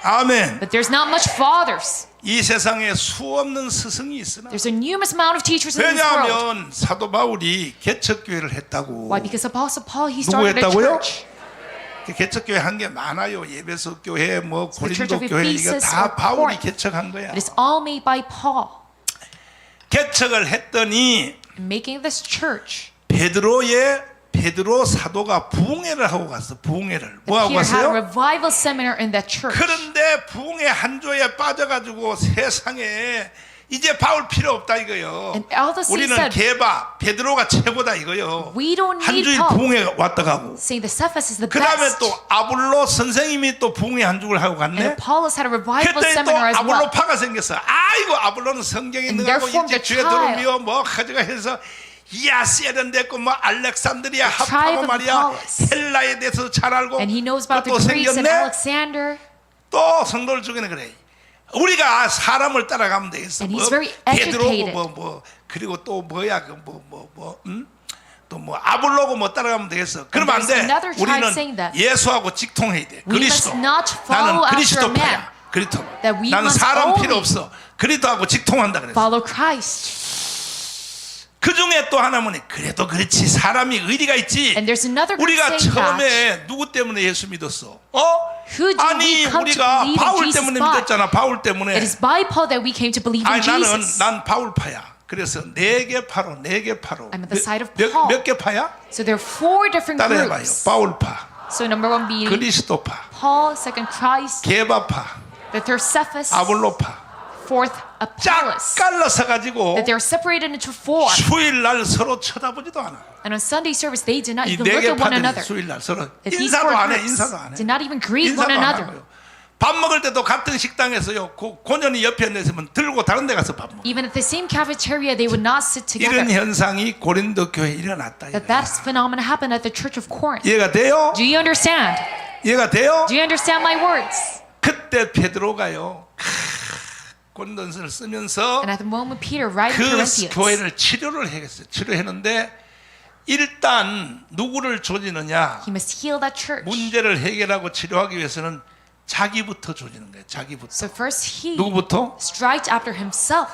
아멘. but there's not much fathers. 이 세상에 수 없는 스승이 있으나 There's a numerous amount of teachers in this world. 왜냐하면 사도 바울이 개척교회를 했다고. Why? Because Apostle Paul, he 누구 started a 했다고요? church. 개척교회 한 게 많아요. 예배소 교회, 뭐 the Church 고린도 of 교회 이거 Ephesus 다 or 바울이 Corinth. 개척한 거야. It is all made by Paul. 개척을 했더니 In making this church, 베드로 사도가 부흥회를 하고 갔어. 부흥회를 뭐 하고 Peter had a 갔어요? revival seminar in that church. 그런데 부흥회 한 조에 빠져가지고 세상에 이제 바울 필요 없다 이거요. And all the saints 우리는 said, 베드로가 최고다 이거요. We don't 한 need 주일 Paul. 부흥회 왔다 가고. Saying the Cephas is the 그 다음에 best. 또 아볼로 선생님이 또 부흥회 한 주를 하고 And 갔네. Apollos had a revival 그랬더니 또 seminar as well. 아볼로파가 생겼어. 아이고 아볼로는 성경에 And 능하고 therefore 이제 the 주에 tribe- 들으며 뭐 가져가 해서 이야 세련됐고 뭐 알렉산드리아 The tribe 합하고 of 말이야 Apollos. 헬라에 대해서 잘 알고 And he knows about the 또 Greeks and 생겼네. Alexander. 또 성도를 중에는 그래. 우리가 사람을 따라가면 되겠어. And he's very educated. 뭐 그리고 또 뭐야 또 뭐 아볼로고 뭐 따라가면 되겠어. 그러면 안 there's 돼. another tribe saying 우리는 that. 예수하고 직통해야 돼. We 그리스도. must not follow 나는 after a 그리스도파야. man. 그리스도. That we 나는 must 사람 필요 only 없어. 그리스도하고 직통한다 그랬어. Follow Christ. 그 중에 또 하나는 그래도 그렇지 사람이 의리가 있지. And there's another group 우리가 saying that. 처음에 누구 때문에 예수 믿었어? Who did 아니 we come to 우리가 believe in 바울 Jesus 때문에 by? 믿었잖아. 바울 때문에. It is by Paul that we came to believe in 아니 나는 Jesus. 난 바울파야. 그래서 네 개 파로. I'm at the side of Paul. 몇 개 파야? So there are 4 different 따라해봐요. groups. 바울파, So number 1 being 그리스도파, Paul, second Christ, 게바파, the third Cephas, 아볼로파. fourth 쫙 Apollos. 갈라서 가지고 That they are separated into 4. 수일날 서로 쳐다보지도 않아. And on Sunday service, they did not 이 even 네 look 개 at one 파들이 another. 수일날 서로 That these 인사도 4 안 해. groups 인사도 안 해. did not even greet 인사도 one 안 another. 하고요. 밥 먹을 때도 같은 식당에서요. 고년이 옆에 있으면 들고 다른 데 가서 밥 먹어. Even at the same cafeteria, they would not sit 이런 together. 현상이 고린도 교회에 일어났다. That phenomenon happened at the Church of Corinth. 이해가 돼요? Do you understand? 이해가 돼요? Do you understand my words? 그때 베드로가요. 고린도전서를 쓰면서 And at the moment Peter writing 그 Corinthians, 교회를 치료를 했어요. 치료했는데 일단 누구를 조지느냐? he must heal that church. 문제를 해결하고 치료하기 위해서는 자기부터 조지는 거예요. 자기부터. So first he 누구부터? striked after himself.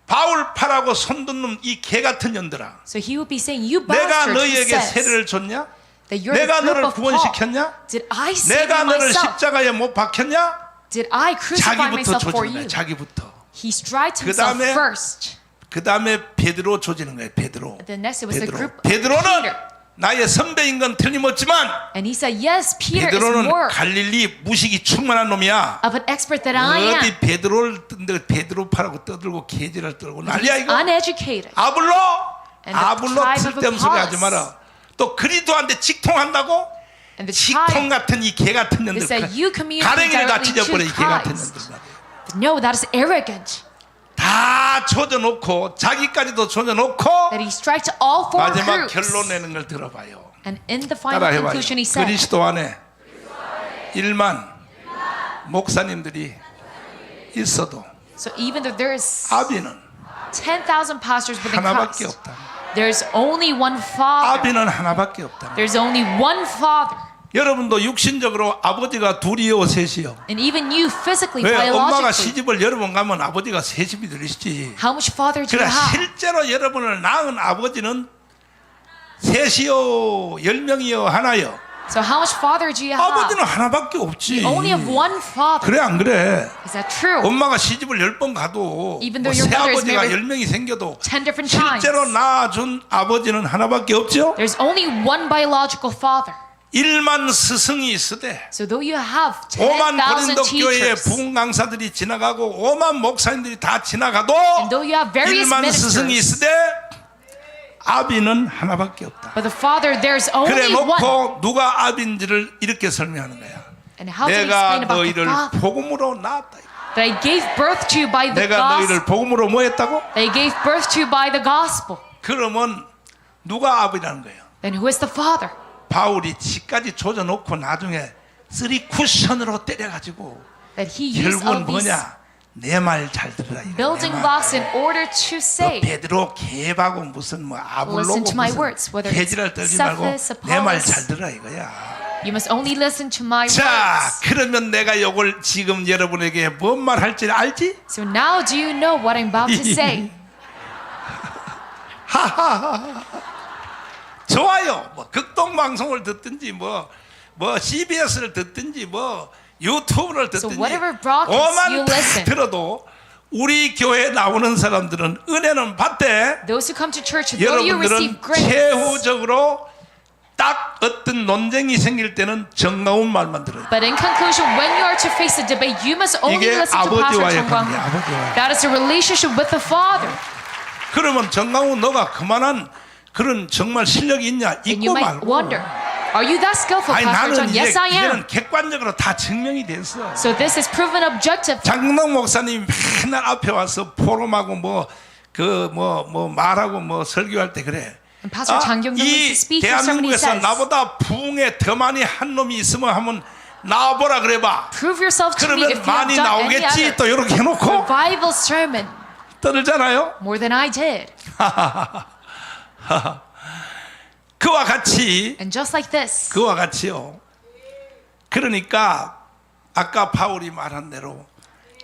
바울 팔하고 손든 놈 이 개 같은 년들아. So he would be saying, you 내가 bastards, he 너희에게 says 세례를 줬냐? that you're the 내가 group 너를 of Paul. 구원시켰냐? Did I save 내가 you 너를 myself? 십자가에 못 박혔냐? Did I crucify 자기부터 myself for 조지는 거예요. you? 자기부터. He striked himself 그다음에 first. 그 다음에 베드로 조지는 거예요. 베드로. The next it was the group of 베드로는 Peter. 나의 선배인 건 틀림없지만 And he said, yes, Peter is 베드로는 more 갈릴리 무식이 충만한 놈이야. of an expert than I am. 어디 베드로를 뜬데 베드로 파라고 떠들고 개지랄 떨고 난리야 He's 이거. uneducated. 아블로 And the 아블로 tribe of 쓸데없는 소리 하지 Apollos. 마라. 또 그리스도한테 직통한다고? And the 직통 tribe, 같은 이 개 같은 they 년들 said, you communicate 가랭이를 다 directly to 찢어버려 이 개 같은 Christ. 년들. No, that is arrogant. 다 조져놓고 자기까지도 조져놓고 That he strikes all four 마지막 groups. 결론 내는 걸 들어봐요. And in the final 따라해봐요. conclusion, he said, 그리스도 안에 1만 목사님들이 있어도 so even though there's 아비는 10,000 pastors within 하나밖에 Christ, 없다. there's only one Father. 아비는 하나밖에 없다. There's only one Father. 여러분도 육신적으로 아버지가 둘이요 셋이요. And even you physically, 왜 엄마가 biologically, 시집을 여러 번 가면 아버지가 셋이 들으시지. how much Father do 그래 you have? 실제로 여러분을 낳은 아버지는 셋이요 10명이요 하나요. So how much Father do you have? 아버지는 하나밖에 없지. You only have one Father. 그래 안 그래? Is that true? 엄마가 시집을 10번 가도 Even 뭐 though your mother is 새아버지가 married 10명이 생겨도 10 different times. 실제로 낳아준 아버지는 하나밖에 없죠. There's only one biological Father. 1만 스승이 있으되 So though you have 5만 10,000 고린도 교회의 teachers, 부흥 강사들이 지나가고 5만 목사님들이 다 지나가도 and though you have various 1만 스승이 ministers, 있으되 아비는 하나밖에 없다. but the Father, there's 그래 only one. 놓고 누가 아비인지를 이렇게 설명하는 거야. And how to 내가 explain about the 너희를 Father? 복음으로 낳았다. That I gave birth to you by the 내가 gospel. 너희를 복음으로 뭐 했다고? That I gave birth to you by the gospel. 그러면 누가 아비라는 거예요? Then who is the Father? 바울이 지까지 조져놓고 나중에 쓰리 쿠션으로 때려가지고 That he used 결국은 all these 뭐냐? 내 말 잘 들으라. 이거야. building 내 말. blocks in order to 너 say, 베드로 개바고 무슨 뭐 아블로고 Listen to my 무슨 words, whether it's 개지랄 떨지 말고 Cephas, 내 말 Apollos. 잘 들으라 이거야. you must only listen to my 자, words. 그러면 내가 요걸 지금 여러분에게 뭔 말 할지 알지? So now do you know what I'm about to say? 좋아요. 뭐 극동 방송을 듣든지 뭐 CBS를 듣든지 뭐 유튜브를 듣든지 So whatever broadcast 오만 you 다 listen. 들어도 우리 교회에 나오는 사람들은 은혜는 받되 Those who come to church, though you 여러분들은 receive grace, 최후적으로 딱 어떤 논쟁이 생길 때는 정가운 말만 들어요. but in conclusion, when you are to face a debate, you must only 이게 listen to Pastor 아버지와의 Chung 관계, Kwang. 아버지와의. That is a relationship with the Father. 그러면 정강훈 너가 그만한 그런 정말 실력이 있냐? And you 있고 might 말고. wonder, are you that skillful, 아니 Pastor 나는 Chung? Yes, I am. 이제는 객관적으로 다 증명이 됐어. So this is proven objective. 장동 목사님 맨날 앞에 와서 포럼하고 뭐 말하고 뭐 설교할 때 그래. And Pastor Chang Kyung 이 is speaking sermon. He 대한민국에서 says, 나보다 부흥에 더 많이 한 놈이 있으면 한번 나와보라 그래봐. prove yourself to me 그러면 if you have 많이 done any 나오겠지. other 또 이렇게 해놓고 revival sermon 떠들잖아요. more than I did. 그와 같이 And just like this, 그와 같이요. 그러니까 아까 바울이 말한 대로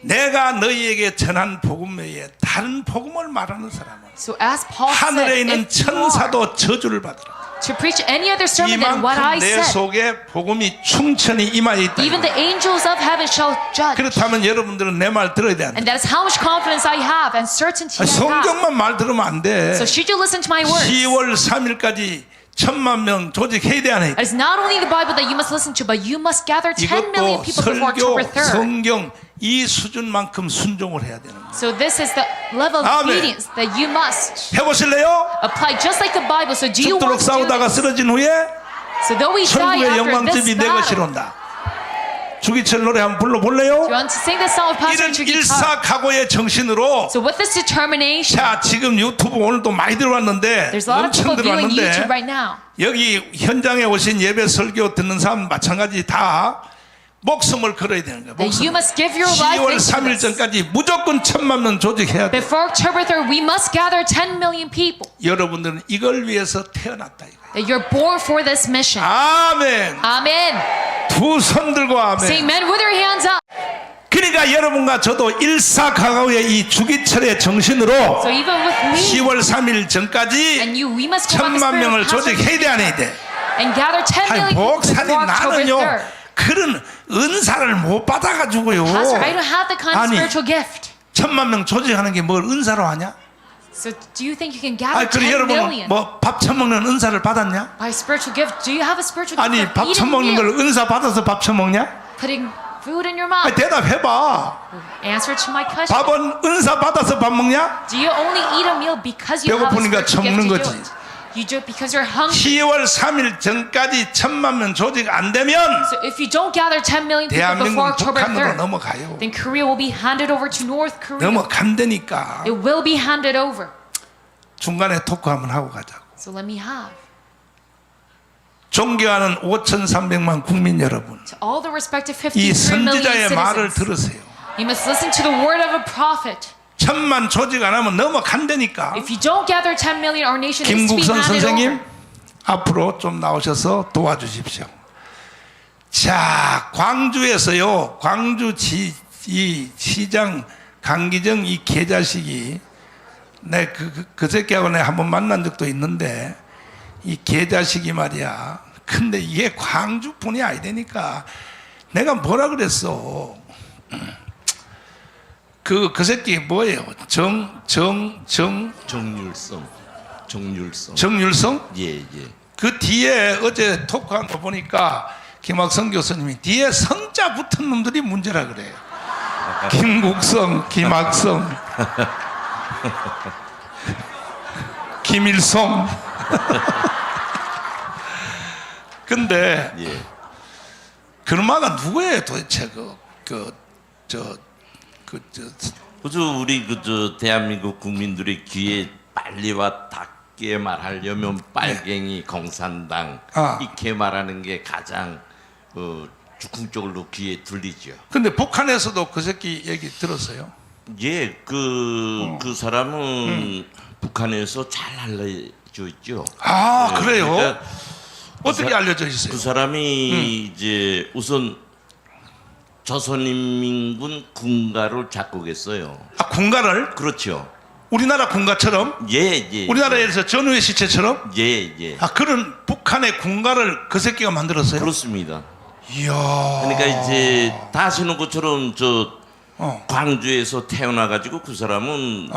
내가 너희에게 전한 복음 외에 다른 복음을 말하는 사람은 so as Paul said, 하늘에 있는 if you are 천사도 저주를 받으라. to preach any other sermon than what I 이만큼 내 said, 속에 복음이 충천히 임하여 있다. even the angels of heaven shall judge. 그렇다면 여러분들은 내 말 들어야 돼. 안 돼? And that is how much confidence I have and certainty I have. 성경만 말 들으면 안 돼. So should you listen to my words? 10월 3일까지 1,000,000명 조직해야 돼, 안 해? It is not only the Bible that you must listen to, but you must gather 10 million 이것도 people before 설교, October 3rd. 성경 이 수준만큼 순종을 해야 되는 거예요. So this is the level of 아멘. obedience that you must 해보실래요? apply just like the Bible. So do you 죽도록 want to do 싸우다가 this? 쓰러진 후에 So though we die 천국의 after 영광집이 this 내 battle, 것이로 온다. 주기철 노래 한번 do you 불러볼래요? want to sing this song with Pastor 이런 Chu guitar? 일사각오의 정신으로 So with this determination, 자 지금 유튜브 오늘도 많이 들어왔는데 there's a lot of 엄청 people viewing YouTube 들어왔는데 right now. 여기 현장에 오신 예배 설교 듣는 사람 마찬가지 다 목숨을 걸어야 되는 거야. That you 목숨을. must give your life 10월 into 3일 this. 전까지 무조건 1,000,000명 조직해야 돼. Before October 3rd, we must gather 10 million people. 여러분들은 이걸 위해서 태어났다 이거야. That you're born for this mission. 아멘. Amen. 두 손 들고 Say 아멘. amen with your hands up. 그러니까 여러분과 저도 일사각오의 이 주기철의 정신으로 So even with me 10월 3일 전까지 and you, we must come by the 1,000만 spirit 명을 of passion 조직해야 돼, 안 해야 돼? and gather 10 아니, million people 목사님 before October 나는요 3rd. 그런 은사를 못 받아가지고요. Pastor, I don't have the kind of 아니, spiritual gift. 1,000만 명 조직하는 게 뭘 은사로 하냐? So do you think you can gather 아니, 그래 10 여러분 million 뭐 밥 처먹는 은사를 받았냐? by spiritual gift? Do you have a spiritual gift 아니 of 밥 eating 처먹는 meal? 걸 은사 받아서 밥 처먹냐? Putting food in your mouth? 아니, 대답해봐. Answer to my question. 밥은 은사 받아서 밥 먹냐? Do you only eat a meal because you have a 배고프니까 spiritual gift 처먹는 to do 거지. it? You do it because you're hungry. 10월 3일 전까지 1,000만 명 조직 안 되면 So if you don't gather 10 million people 대한민국은 before October 북한으로 3rd, 넘어가요. then Korea will be handed over to North Korea. 넘어간다니까. It will be handed over. 중간에 토크 한번 하고 가자고. So let me have. 존경하는 5,300만 국민 여러분, To all the respective 이 53 million 선지자의 말을 citizens, 들으세요. you must listen to the word of a prophet. 1,000만 조직 안 하면 넘어간다니까. If you don't gather 10 million, our nation is to be 김국선 handed 선생님 over. 앞으로 좀 나오셔서 도와주십시오. 자, 광주에서요, 이 시장 강기정 이 개자식이 그 새끼하고 내가 한번 만난 적도 있는데 이 개자식이 말이야. 근데 이게 광주뿐이 아니되니까 내가 뭐라 그랬어? 그 새끼 뭐예요? 정율성? 예. 그 뒤에 어제 토크한 거 보니까 김학성 교수님이 뒤에 성자 붙은 놈들이 문제라 그래요. 김국성, 김학성, 김일성. 근데 예. 그놈아가 누구예요 도대체 그저 우리 그저 대한민국 국민들의 귀에 빨리와 닿게 말하려면 빨갱이 공산당 아. 이렇게 말하는 게 가장 즉흥적으로 귀에 들리죠. 근데 북한에서도 그 새끼 얘기 들었어요? 예, 그 사람은 북한에서 잘 알려져 있죠. 아, 예, 그래요? 그러니까 어떻게 알려져 있어요? 그 사람이 이제 우선 조선인민군 군가를 작곡했어요. 아, 군가를? 그렇죠. 우리나라 군가처럼? 예. 우리나라에서 전후의 시체처럼? 예. 아, 그런 북한의 군가를 그 새끼가 만들었어요? 그렇습니다. 이야. 그러니까 이제 다 아시는 것처럼 저 어. 광주에서 태어나가지고 그 사람은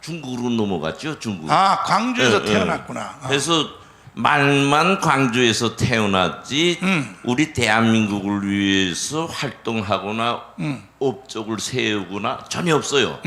중국으로 넘어갔죠. 중국. 아, 광주에서 예, 예. 태어났구나. 그래서 말만 광주에서 태어났지 우리 대한민국을 위해서 활동하거나 업적을 세우거나 전혀 없어요.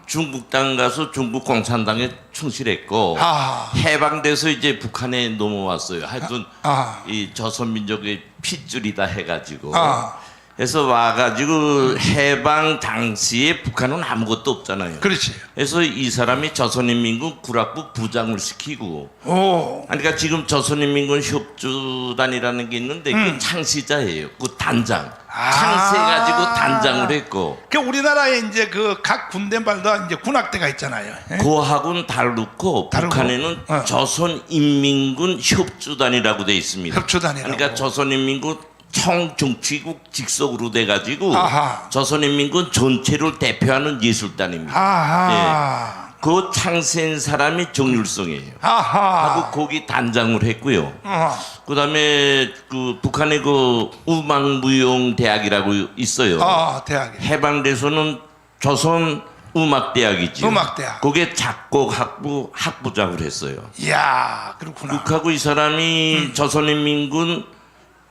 중국 땅 가서 중국 공산당에 충실했고 아. 해방돼서 이제 북한에 넘어왔어요. 하여튼 아. 이 조선민족의 핏줄이다 해가지고 아. 그래서 와가지고 해방 당시에 북한은 아무것도 없잖아요. 그렇지. 그래서 이 사람이 조선인민군 구락부 부장을 시키고 오. 그러니까 지금 조선인민군 협주단이라는 게 있는데 그 창시자예요. 그 단장. 아. 창시해가지고 단장을 했고 그 우리나라에 이제 그 각 군대마다 이제 군악대가 있잖아요. 예? 그하고는 다르고 다르고? 북한에는 어. 조선인민군 협주단이라고 돼 있습니다. 협주단이라고. 그러니까 조선인민군 총정치국 직속으로 돼가지고 아하. 조선인민군 전체를 대표하는 예술단입니다. 아하. 그 창시한 사람이 정율성이에요. 아하. 하고 거기 단장을 했고요. 어. 그다음에 그 북한의 그 우망무용대학이라고 있어요. 아, 대학에. 해방돼서는 조선 음악대학이죠. 음악대학. 거기에 작곡학부 학부장을 했어요. 이야, 그렇구나. 그하고 이 사람이 조선인민군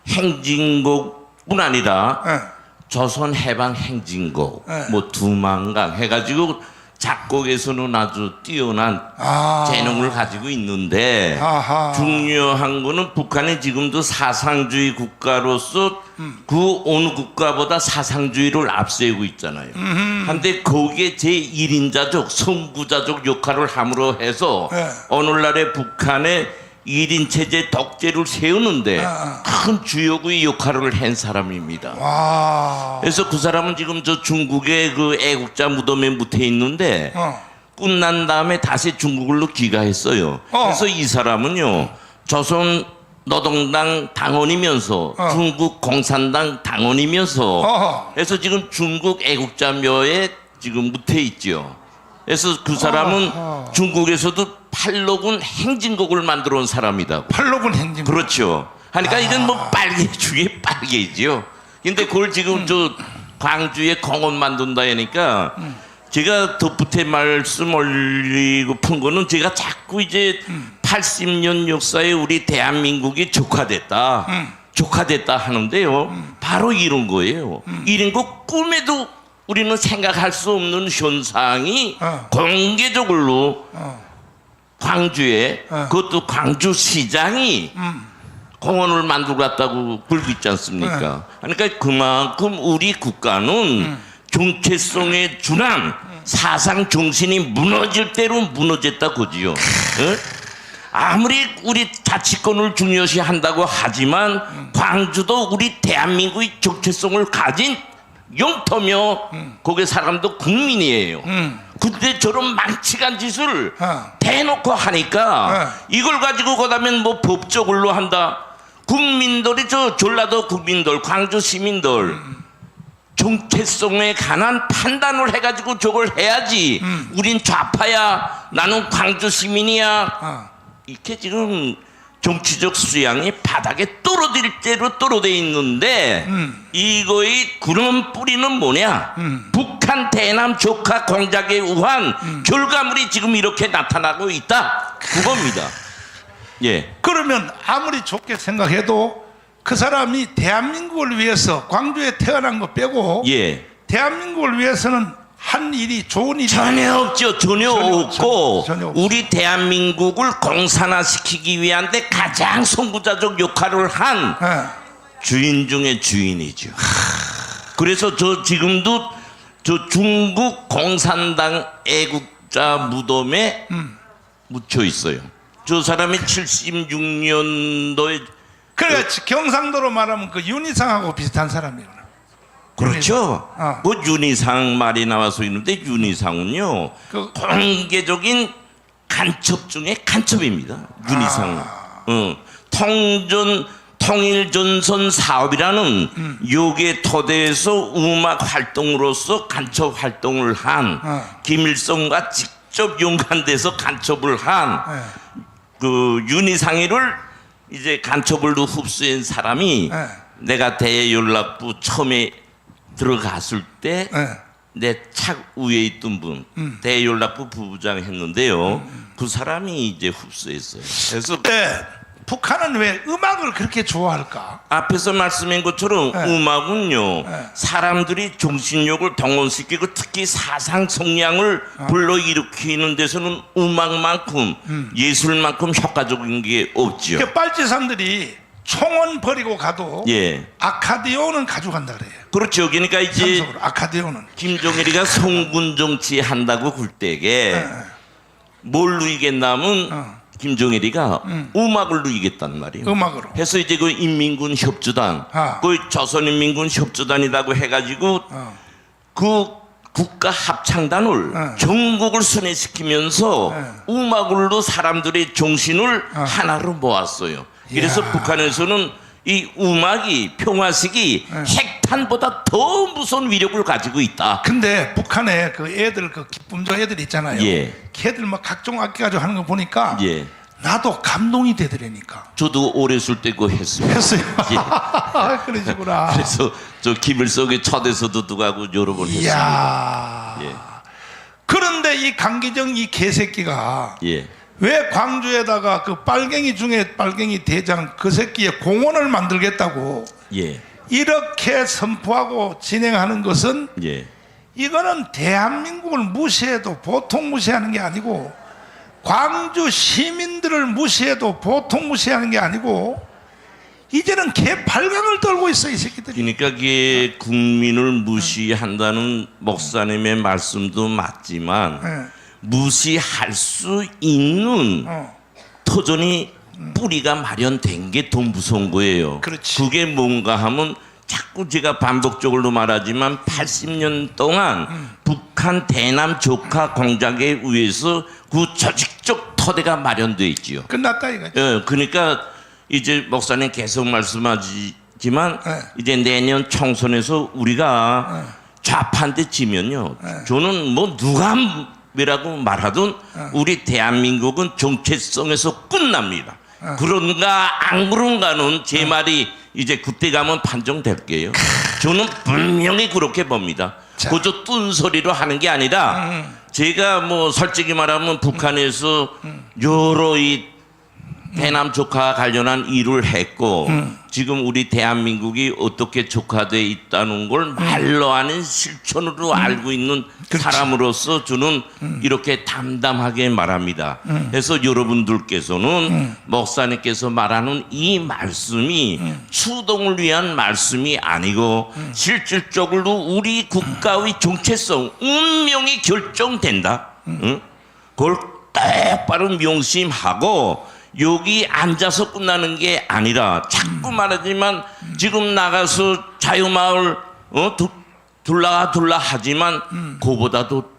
행진곡뿐 아니라 예. 조선 해방 행진곡, 네. 뭐 두만강 해가지고 작곡에서는 아주 뛰어난 아. 재능을 가지고 있는데 아하. 중요한 거는 북한이 지금도 사상주의 국가로서 그 어느 국가보다 사상주의를 앞세우고 있잖아요. 근데 거기에 제1인자적 선구자적 역할을 함으로 해서 네. 오늘날의 북한의 1인 체제 독재를 세우는데 큰 주역의 역할을 한 사람입니다. 와. 그래서 그 사람은 지금 저 중국의 그 애국자 무덤에 묻혀 있는데 끝난 다음에 다시 중국으로 귀가했어요. 그래서 이 사람은요 조선 노동당 당원이면서 중국 공산당 당원이면서 어허. 그래서 지금 중국 애국자묘에 지금 묻혀 있죠. 그래서 그 사람은 중국에서도 팔로군 행진곡을 만들어 온 사람이다. 팔로군 행진. 그렇죠. 하니까 이건 뭐 빨개 중에 빨개지요. 근데 그걸 지금 저 광주에 공원 만든다 하니까 제가 덧붙여 말씀 올리고 푼 거는 제가 자꾸 이제 80년 역사에 우리 대한민국이 조카됐다. 조카됐다 하는데요. 바로 이런 거예요. 이런 거 꿈에도 우리는 생각할 수 없는 현상이 공개적으로 광주에 그것도 광주시장이 공원을 만들고 갔다고 불고 있지 않습니까? 그러니까 그만큼 우리 국가는 정체성에 준한 사상 정신이 무너질 대로 무너졌다 그지요. 아무리 우리 자치권을 중요시 한다고 하지만 광주도 우리 대한민국의 정체성을 가진 영토며 거기 사람도 국민이에요. 근데 저런 망치간 짓을 대놓고 하니까 이걸 가지고 그다음에 뭐 법적으로 한다. 국민들이 저 전라도 국민들, 광주 시민들 정체성에 관한 판단을 해가지고 저걸 해야지. 우린 좌파야, 나는 광주 시민이야. 이렇게 지금 정치적 수양이 바닥에 떨어질 대로 떨어져 있는데 이거의 그런 뿌리는 뭐냐? 북한 대남 조카 공작에 의한 결과물이 지금 이렇게 나타나고 있다. 그겁니다. 예. 그러면 아무리 좋게 생각해도 그 사람이 대한민국을 위해서 광주에 태어난 거 빼고 예. 대한민국을 위해서는 한 일이 좋은 일이 전혀 없죠. 전혀 없고 전혀 없어. 우리 대한민국을 공산화시키기 위한 데 가장 선구자적 역할을 한 주인 중에 주인이죠. 그래서 저 지금도 저 중국 공산당 애국자 무덤에 묻혀 있어요. 저 사람이 76년도에 그러니까 경상도로 말하면 그 윤희상하고 비슷한 사람이에요. 그렇죠. 뭐 윤희상 말이 나와서 있는데 윤희상은요 그- 공개적인 간첩 중에 간첩입니다. 윤희상은 통일전선 사업이라는 요게 토대에서 음악 활동으로서 간첩 활동을 한 김일성과 직접 연관돼서 간첩을 한 그 윤희상이를 이제 간첩으로 흡수한 사람이 내가 대연락부 처음에 들어갔을 때 내 착 위에 있던 분 대연락부 부부장 했는데요. 그 사람이 이제 흡수했어요. 그래서 네, 북한은 왜 음악을 그렇게 좋아할까? 앞에서 말씀한 것처럼 음악은요 사람들이 정신력을 동원시키고 특히 사상 성량을 불러일으키는 데서는 음악만큼 예술만큼 효과적인 게 없죠. 그 빨치산들이 총은 버리고 가도 예, 아카디오는 가져간다 그래요. 그렇죠. 그러니까 이제 참석으로 아카디오는 김종일이가 성군 정치 한다고 굴 때게 뭘 누이겠냐면 김종일이가 음악을 누이겠단 말이에요. 음악으로. 해서 이제 그 인민군 협조단, 그 조선인민군 협조단이라고 해가지고 그 국가 합창단을 전국을 순회시키면서 음악으로 사람들의 정신을 하나로 모았어요. 그래서 이야. 북한에서는 이 음악이 평화식이 핵탄보다 더 무서운 위력을 가지고 있다. 근데 북한에 그 애들 그 기쁨조 애들 있잖아요. 예. 걔들 막 각종 악기 가지고 하는 거 보니까 예. 나도 감동이 되더라니까. 저도 어렸을 때 그거 했습니다. 했어요. 예. 그러시구나. 그래서 저 김일성의 초대서도 누가고 여러 번 했습니다. 이야. 예. 그런데 이 강기정 이 개새끼가 예. 왜 광주에다가 그 빨갱이 중에 빨갱이 대장 그 새끼의 공원을 만들겠다고 예. 이렇게 선포하고 진행하는 것은 예. 이거는 대한민국을 무시해도 보통 무시하는 게 아니고 광주 시민들을 무시해도 보통 무시하는 게 아니고 이제는 개팔강을 떨고 있어 이 새끼들이. 그러니까 그게 국민을 무시한다는 목사님의 말씀도 맞지만 무시할 수 있는 터전이 뿌리가 마련된 게 더 무서운 거예요. 그렇지. 그게 뭔가 하면 자꾸 제가 반복적으로 말하지만 80년 동안 북한 대남 조카 공작에 의해서 그 조직적 토대가 마련돼 있지요. 끝났다 이거지. 예, 그러니까 이제 목사님 계속 말씀하지만 네. 이제 내년 총선에서 우리가 좌파한테 지면요. 저는 뭐 누가 뭐라고 말하든 우리 대한민국은 정체성에서 끝납니다. 그런가 안 그런가는 제 말이 이제 그때 가면 판정될게요. 저는 분명히 그렇게 봅니다. 자. 그저 뜬소리로 하는 게 아니라 제가 뭐 솔직히 말하면 북한에서 여러 이 대남 조카 관련한 일을 했고 지금 우리 대한민국이 어떻게 조카되어 있다는 걸 말로 하는 실천으로 알고 있는 그렇지. 사람으로서 저는 이렇게 담담하게 말합니다. 그래서 여러분들께서는 목사님께서 말하는 이 말씀이 추동을 위한 말씀이 아니고 실질적으로 우리 국가의 정체성, 운명이 결정된다. 응? 그걸 똑바로 명심하고 여기 앉아서 끝나는 게 아니라 자꾸 말하지만 지금 나가서 자유마을 둘라 하지만 그보다도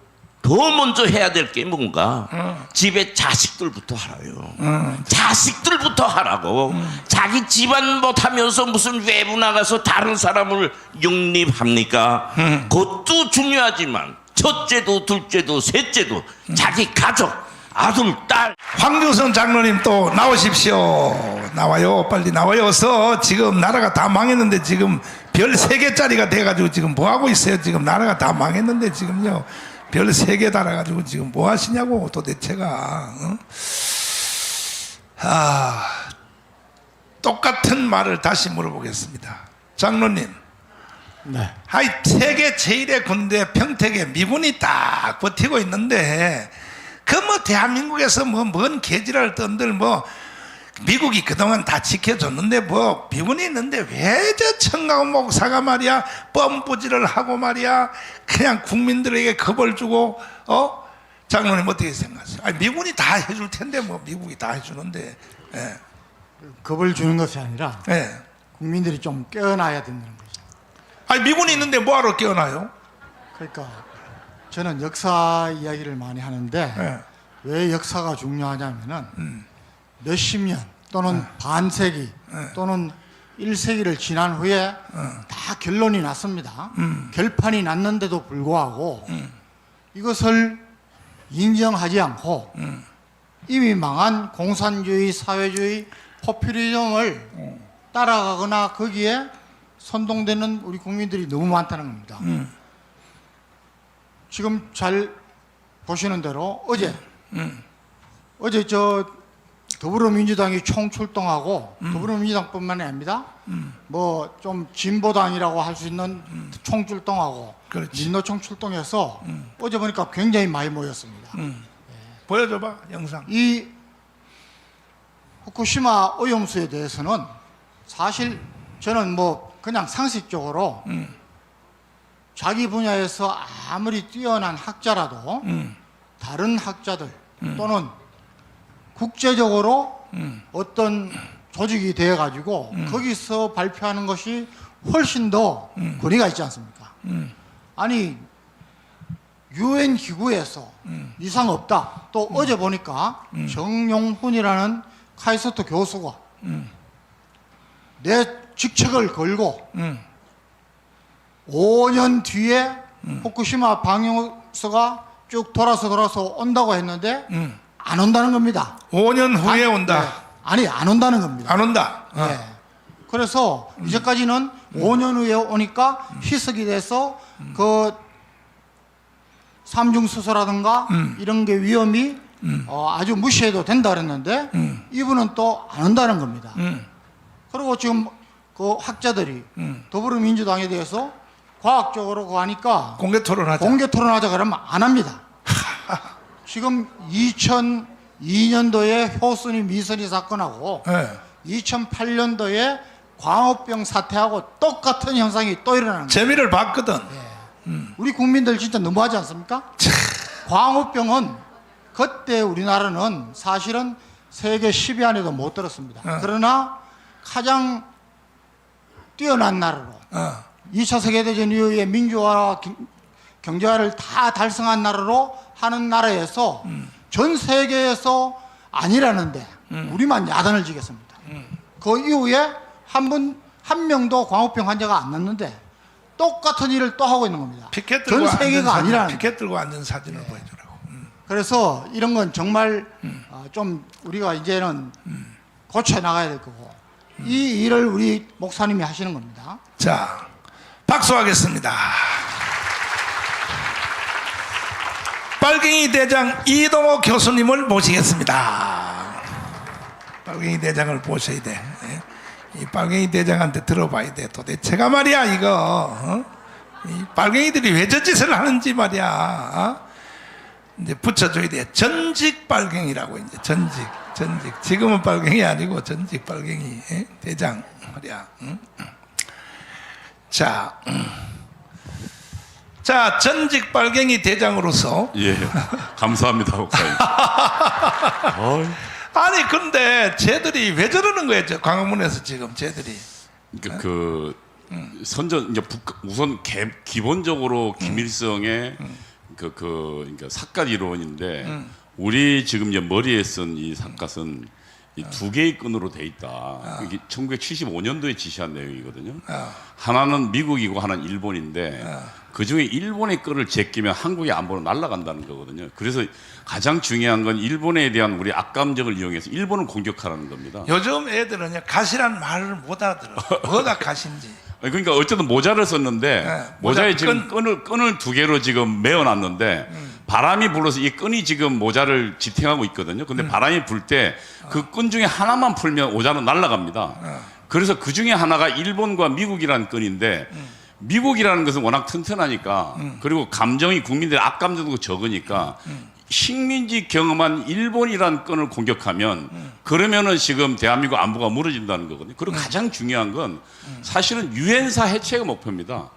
더 먼저 해야 될 게 뭔가 집에 자식들부터 하라요. 자식들부터 하라고. 자기 집안 못하면서 무슨 외부 나가서 다른 사람을 영립합니까? 그것도 중요하지만 첫째도 둘째도 셋째도 자기 가족 아들, 딸. 황교선 장로님 또 나오십시오. 나와요. 빨리 나와요서 지금 나라가 다 망했는데 지금 별 3개짜리가 돼가지고 지금 뭐 하고 있어요? 지금 나라가 다 망했는데 지금요. 별 3개 달아가지고 지금 뭐 하시냐고 도대체가. 똑같은 말을 다시 물어보겠습니다. 장로님. 네. 하이 세계 제1의 군대 평택에 미군이 딱 버티고 있는데 그 뭐 대한민국에서 뭐 뭔 개지랄 떤들 뭐 미국이 그동안 다 지켜줬는데 뭐 미군이 있는데 왜 저 청강 목사가 말이야 뻔뿌질을 하고 말이야 그냥 국민들에게 겁을 주고 장로님 어떻게 생각하세요? 아니 미군이 다 해줄 텐데 뭐 미국이 다 해주는데 겁을 주는 것이 아니라 국민들이 좀 깨어나야 된다는 거죠. 아니 미군이 있는데 뭐하러 깨어나요? 그러니까 저는 역사 이야기를 많이 하는데 왜 역사가 중요하냐면은 몇십 년 또는 반세기 또는 1세기를 지난 후에 다 결론이 났습니다. 결판이 났는데도 불구하고 이것을 인정하지 않고 이미 망한 공산주의, 사회주의, 포퓰리즘을 따라가거나 거기에 선동되는 우리 국민들이 너무 많다는 겁니다. 지금 잘 보시는 대로 어제 저 더불어민주당이 총출동하고 더불어민주당뿐만이 아닙니다. 뭐 좀 진보당이라고 할 수 있는 총출동하고 그렇지. 민노총 출동해서 어제 보니까 굉장히 많이 모였습니다. 보여줘봐 영상. 이 후쿠시마 오염수에 대해서는 사실 저는 뭐 그냥 상식적으로 자기 분야에서 아무리 뛰어난 학자라도 다른 학자들 또는 국제적으로 어떤 조직이 되어 가지고 거기서 발표하는 것이 훨씬 더 권위가 있지 않습니까? 아니 유엔 기구에서 이상 없다. 또 어제 보니까 정용훈이라는 카이스트 교수가 내 직책을 걸고 5년 뒤에 후쿠시마 방류소가 쭉 돌아서 온다고 했는데 안 온다는 겁니다. 5년 후에 온다. 아니 안 온다는 겁니다. 안 온다. 네. 그래서 이제까지는 5년 후에 오니까 희석이 돼서 그 삼중수소라든가 이런 게 위험이 아주 무시해도 된다 그랬는데 이분은 또 안 온다는 겁니다. 그리고 지금 그 학자들이 더불어민주당에 대해서 과학적으로 그거 하니까 공개 토론하자. 공개 토론하자 그러면 안 합니다. 지금 2002년도에 효순이 미선이 사건하고 2008년도에 광우병 사태하고 똑같은 현상이 또 일어나는 거예요. 재미를 봤거든. 우리 국민들 진짜 너무하지 않습니까? 광우병은 그때 우리나라는 사실은 세계 10위 안에도 못 들었습니다. 그러나 가장 뛰어난 나라로 2차 세계대전 이후에 민주화와 경제화를 다 달성한 나라로 하는 나라에서 전 세계에서 아니라는데 우리만 야단을 지겠습니다. 그 이후에 한 명도 광우병 환자가 안 났는데 똑같은 일을 또 하고 있는 겁니다. 피켓 들고 전 세계가 앉은 아니라는. 피켓 들고 앉은 사진을 보여주라고. 그래서 이런 건 정말 좀 우리가 이제는 고쳐 나가야 될 거고 이 일을 우리 목사님이 하시는 겁니다. 자, 박수하겠습니다. 빨갱이 대장 이동호 교수님을 모시겠습니다. 빨갱이 대장을 모셔야 돼. 이 빨갱이 대장한테 들어봐야 돼. 도대체가 말이야 이거. 이 빨갱이들이 왜 저 짓을 하는지 말이야. 이제 붙여줘야 돼. 전직 빨갱이라고 이제 전직. 지금은 빨갱이 아니고 전직 빨갱이 대장 말이야. 자, 전직 빨갱이 대장으로서 예, 감사합니다, 목사님. 아니 근데 쟤들이 왜 저러는 거예요? 저 광화문에서 지금 쟤들이 선전 이제 우선 기본적으로 김일성의 그러니까 삭갓 이론인데 우리 지금 이제 머리에 쓴 이 삭갓은 이 두 개의 끈으로 돼 있다. 이게 1975년도에 지시한 내용이거든요. 하나는 미국이고 하나는 일본인데 그 중에 일본의 끈을 제끼면 한국의 안보로 날아간다는 거거든요. 그래서 가장 중요한 건 일본에 대한 우리 악감정을 이용해서 일본을 공격하라는 겁니다. 요즘 애들은 가시란 말을 못 알아들어. 뭐가 가시인지. 그러니까 어쨌든 모자를 썼는데 네, 모자에 모자 지금 끈을 두 개로 지금 메어놨는데 바람이 불어서 이 끈이 지금 모자를 지탱하고 있거든요. 근데 바람이 불 때 그 끈 중에 하나만 풀면 모자는 날아갑니다. 그래서 그 중에 하나가 일본과 미국이라는 끈인데 미국이라는 것은 워낙 튼튼하니까 그리고 감정이 국민들의 악감정도 적으니까 식민지 경험한 일본이라는 끈을 공격하면 그러면은 지금 대한민국 안보가 무너진다는 거거든요. 그리고 가장 중요한 건 사실은 유엔사 해체가 목표입니다.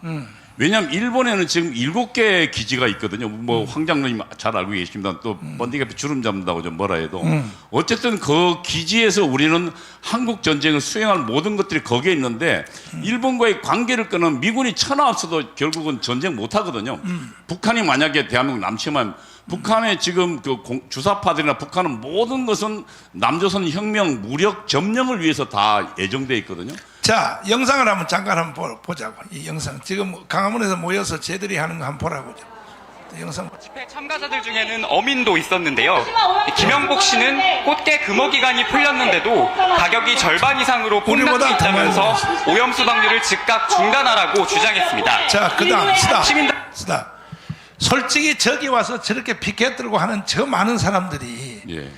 왜냐하면 일본에는 지금 7개의 기지가 있거든요. 뭐 황장로님 잘 알고 계십니다. 또 번디가 주름 잡는다고 좀 뭐라 해도 어쨌든 그 기지에서 우리는 한국 전쟁을 수행할 모든 것들이 거기에 있는데 일본과의 관계를 끊은 미군이 천하 없어도 결국은 전쟁 못 하거든요. 북한이 만약에 대한민국 남침하면 북한의 지금 그 주사파들이나 북한은 모든 것은 남조선 혁명 무력 점령을 위해서 다 예정돼 있거든요. 자, 영상을 한번 잠깐 한번 보자고. 이 영상 지금 강화문에서 모여서 쟤들이 하는 거 한번 보라고. 영상 보자. 집회 참가자들 중에는 어민도 있었는데요. 김영복 씨는 꽃게 금어 기간이 풀렸는데도 가격이 절반 이상으로 폭락해 있다면서 오염수 방류를 즉각 중단하라고 주장했습니다. 자, 그다음 시민들 스탑. 솔직히 저기 와서 저렇게 피켓 들고 하는 저 많은 사람들이 예.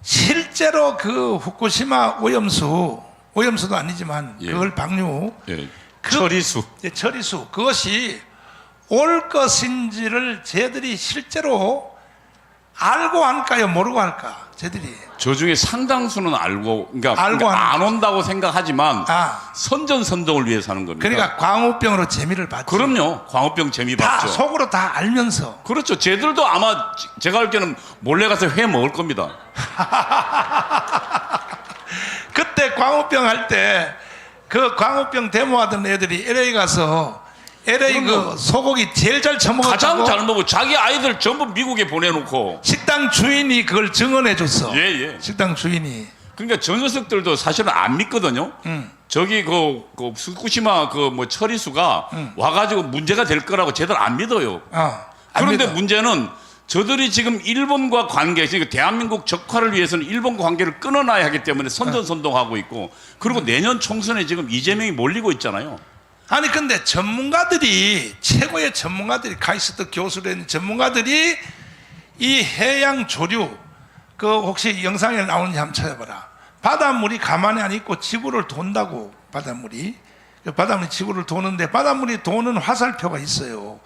실제로 그 후쿠시마 오염수도 아니지만 예. 그걸 방류 예. 처리수 그것이 올 것인지를 쟤들이 실제로 알고 할까요? 모르고 할까? 쟤들이 저 중에 상당수는 그러니까 알고 안 온다고 생각하지만 아. 선전선동을 위해서 하는 겁니다. 그러니까 광우병으로 재미를 봤죠. 그럼요. 광우병 재미 다 봤죠. 속으로 다 알면서 그렇죠. 쟤들도 아마 제가 알 때는 몰래 가서 회 먹을 겁니다. 그때 광우병 할 때 그 광우병 데모하던 애들이 LA 가서 LA 그 소고기 제일 잘 처먹었다고 가장 잘 먹고 자기 아이들 전부 미국에 보내놓고 식당 주인이 그걸 증언해 줬어. 예. 식당 주인이. 그러니까 저 녀석들도 사실은 안 믿거든요. 저기 그 후쿠시마 그 뭐 처리수가 와가지고 문제가 될 거라고 쟤들 안 믿어요. 안 그런데 믿어. 문제는 저들이 지금 일본과 관계, 그러니까 대한민국 적화를 위해서는 일본과 관계를 끊어놔야 하기 때문에 선전선동하고 있고 그리고 내년 총선에 지금 이재명이 몰리고 있잖아요. 아니 근데 전문가들이 최고의 전문가들이 카이스트 교수라는 전문가들이 이 해양 조류 그 혹시 영상에 나오는지 한번 찾아봐라. 바닷물이 가만히 안 있고 지구를 돈다고. 바닷물이 지구를 도는데 바닷물이 도는 화살표가 있어요.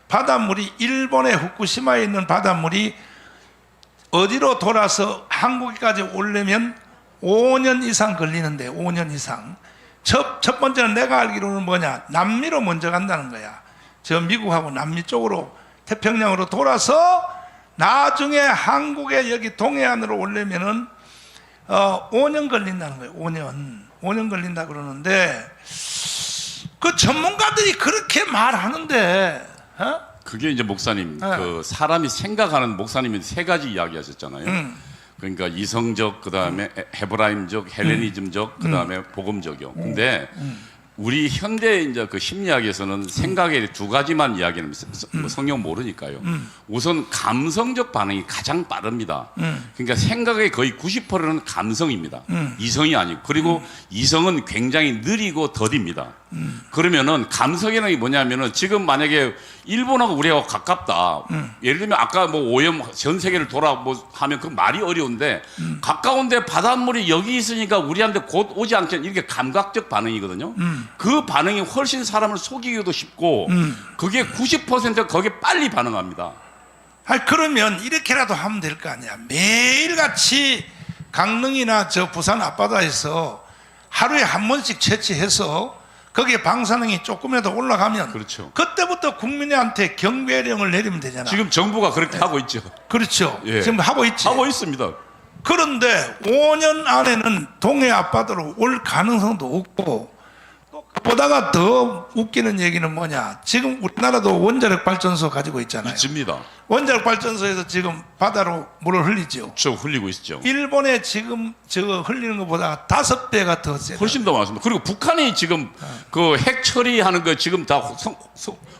바닷물이 일본의 후쿠시마에 있는 바닷물이 어디로 돌아서 한국까지 오려면 5년 이상 걸리는데 5년 이상. 첫 번째는 내가 알기로는 뭐냐, 남미로 먼저 간다는 거야. 저 미국하고 남미 쪽으로 태평양으로 돌아서 나중에 한국에 여기 동해안으로 오려면은 5년 걸린다는 거예요. 5년 걸린다 그러는데 그 전문가들이 그렇게 말하는데 그게 이제 목사님 네. 그 사람이 생각하는 목사님이 세 가지 이야기하셨잖아요. 그러니까 이성적, 그다음에 헤브라임적, 헬레니즘적, 그다음에 복음적이요. 근데 우리 현대 이제 그 심리학에서는 생각의 두 가지만 이야기하는 뭐 성경 모르니까요. 우선 감성적 반응이 가장 빠릅니다. 그러니까 생각의 거의 90%는 감성입니다. 이성이 아니고. 그리고 이성은 굉장히 느리고 더딥니다. 그러면은 감성이라는 게 뭐냐면은 지금 만약에 일본하고 우리하고 가깝다. 예를 들면 아까 뭐 오염 전 세계를 돌아 뭐 하면 그 말이 어려운데 가까운데 바닷물이 여기 있으니까 우리한테 곧 오지 않겠냐 이렇게 감각적 반응이거든요. 그 반응이 훨씬 사람을 속이기도 쉽고 그게 90% 거기에 빨리 반응합니다. 아, 그러면 이렇게라도 하면 될 거 아니야. 매일같이 강릉이나 저 부산 앞바다에서 하루에 한 번씩 채취해서 거기에 방사능이 조금이라도 올라가면 그렇죠. 그때부터 국민한테 경계령을 내리면 되잖아. 지금 정부가 그렇게 하고 있죠. 그렇죠. 예. 지금 하고 있지. 하고 있습니다. 그런데 5년 안에는 동해 앞바다로 올 가능성도 없고 또 보다가 더 웃기는 얘기는 뭐냐. 지금 우리나라도 원자력 발전소 가지고 있잖아요. 있습니다. 원자력 발전소에서 지금 바다로 물을 흘리죠. 저 흘리고 있죠. 일본에 지금 저거 흘리는 것보다 5배가 더 세다. 훨씬 더 많습니다. 그리고 북한이 지금 그 핵 처리하는 거 지금 다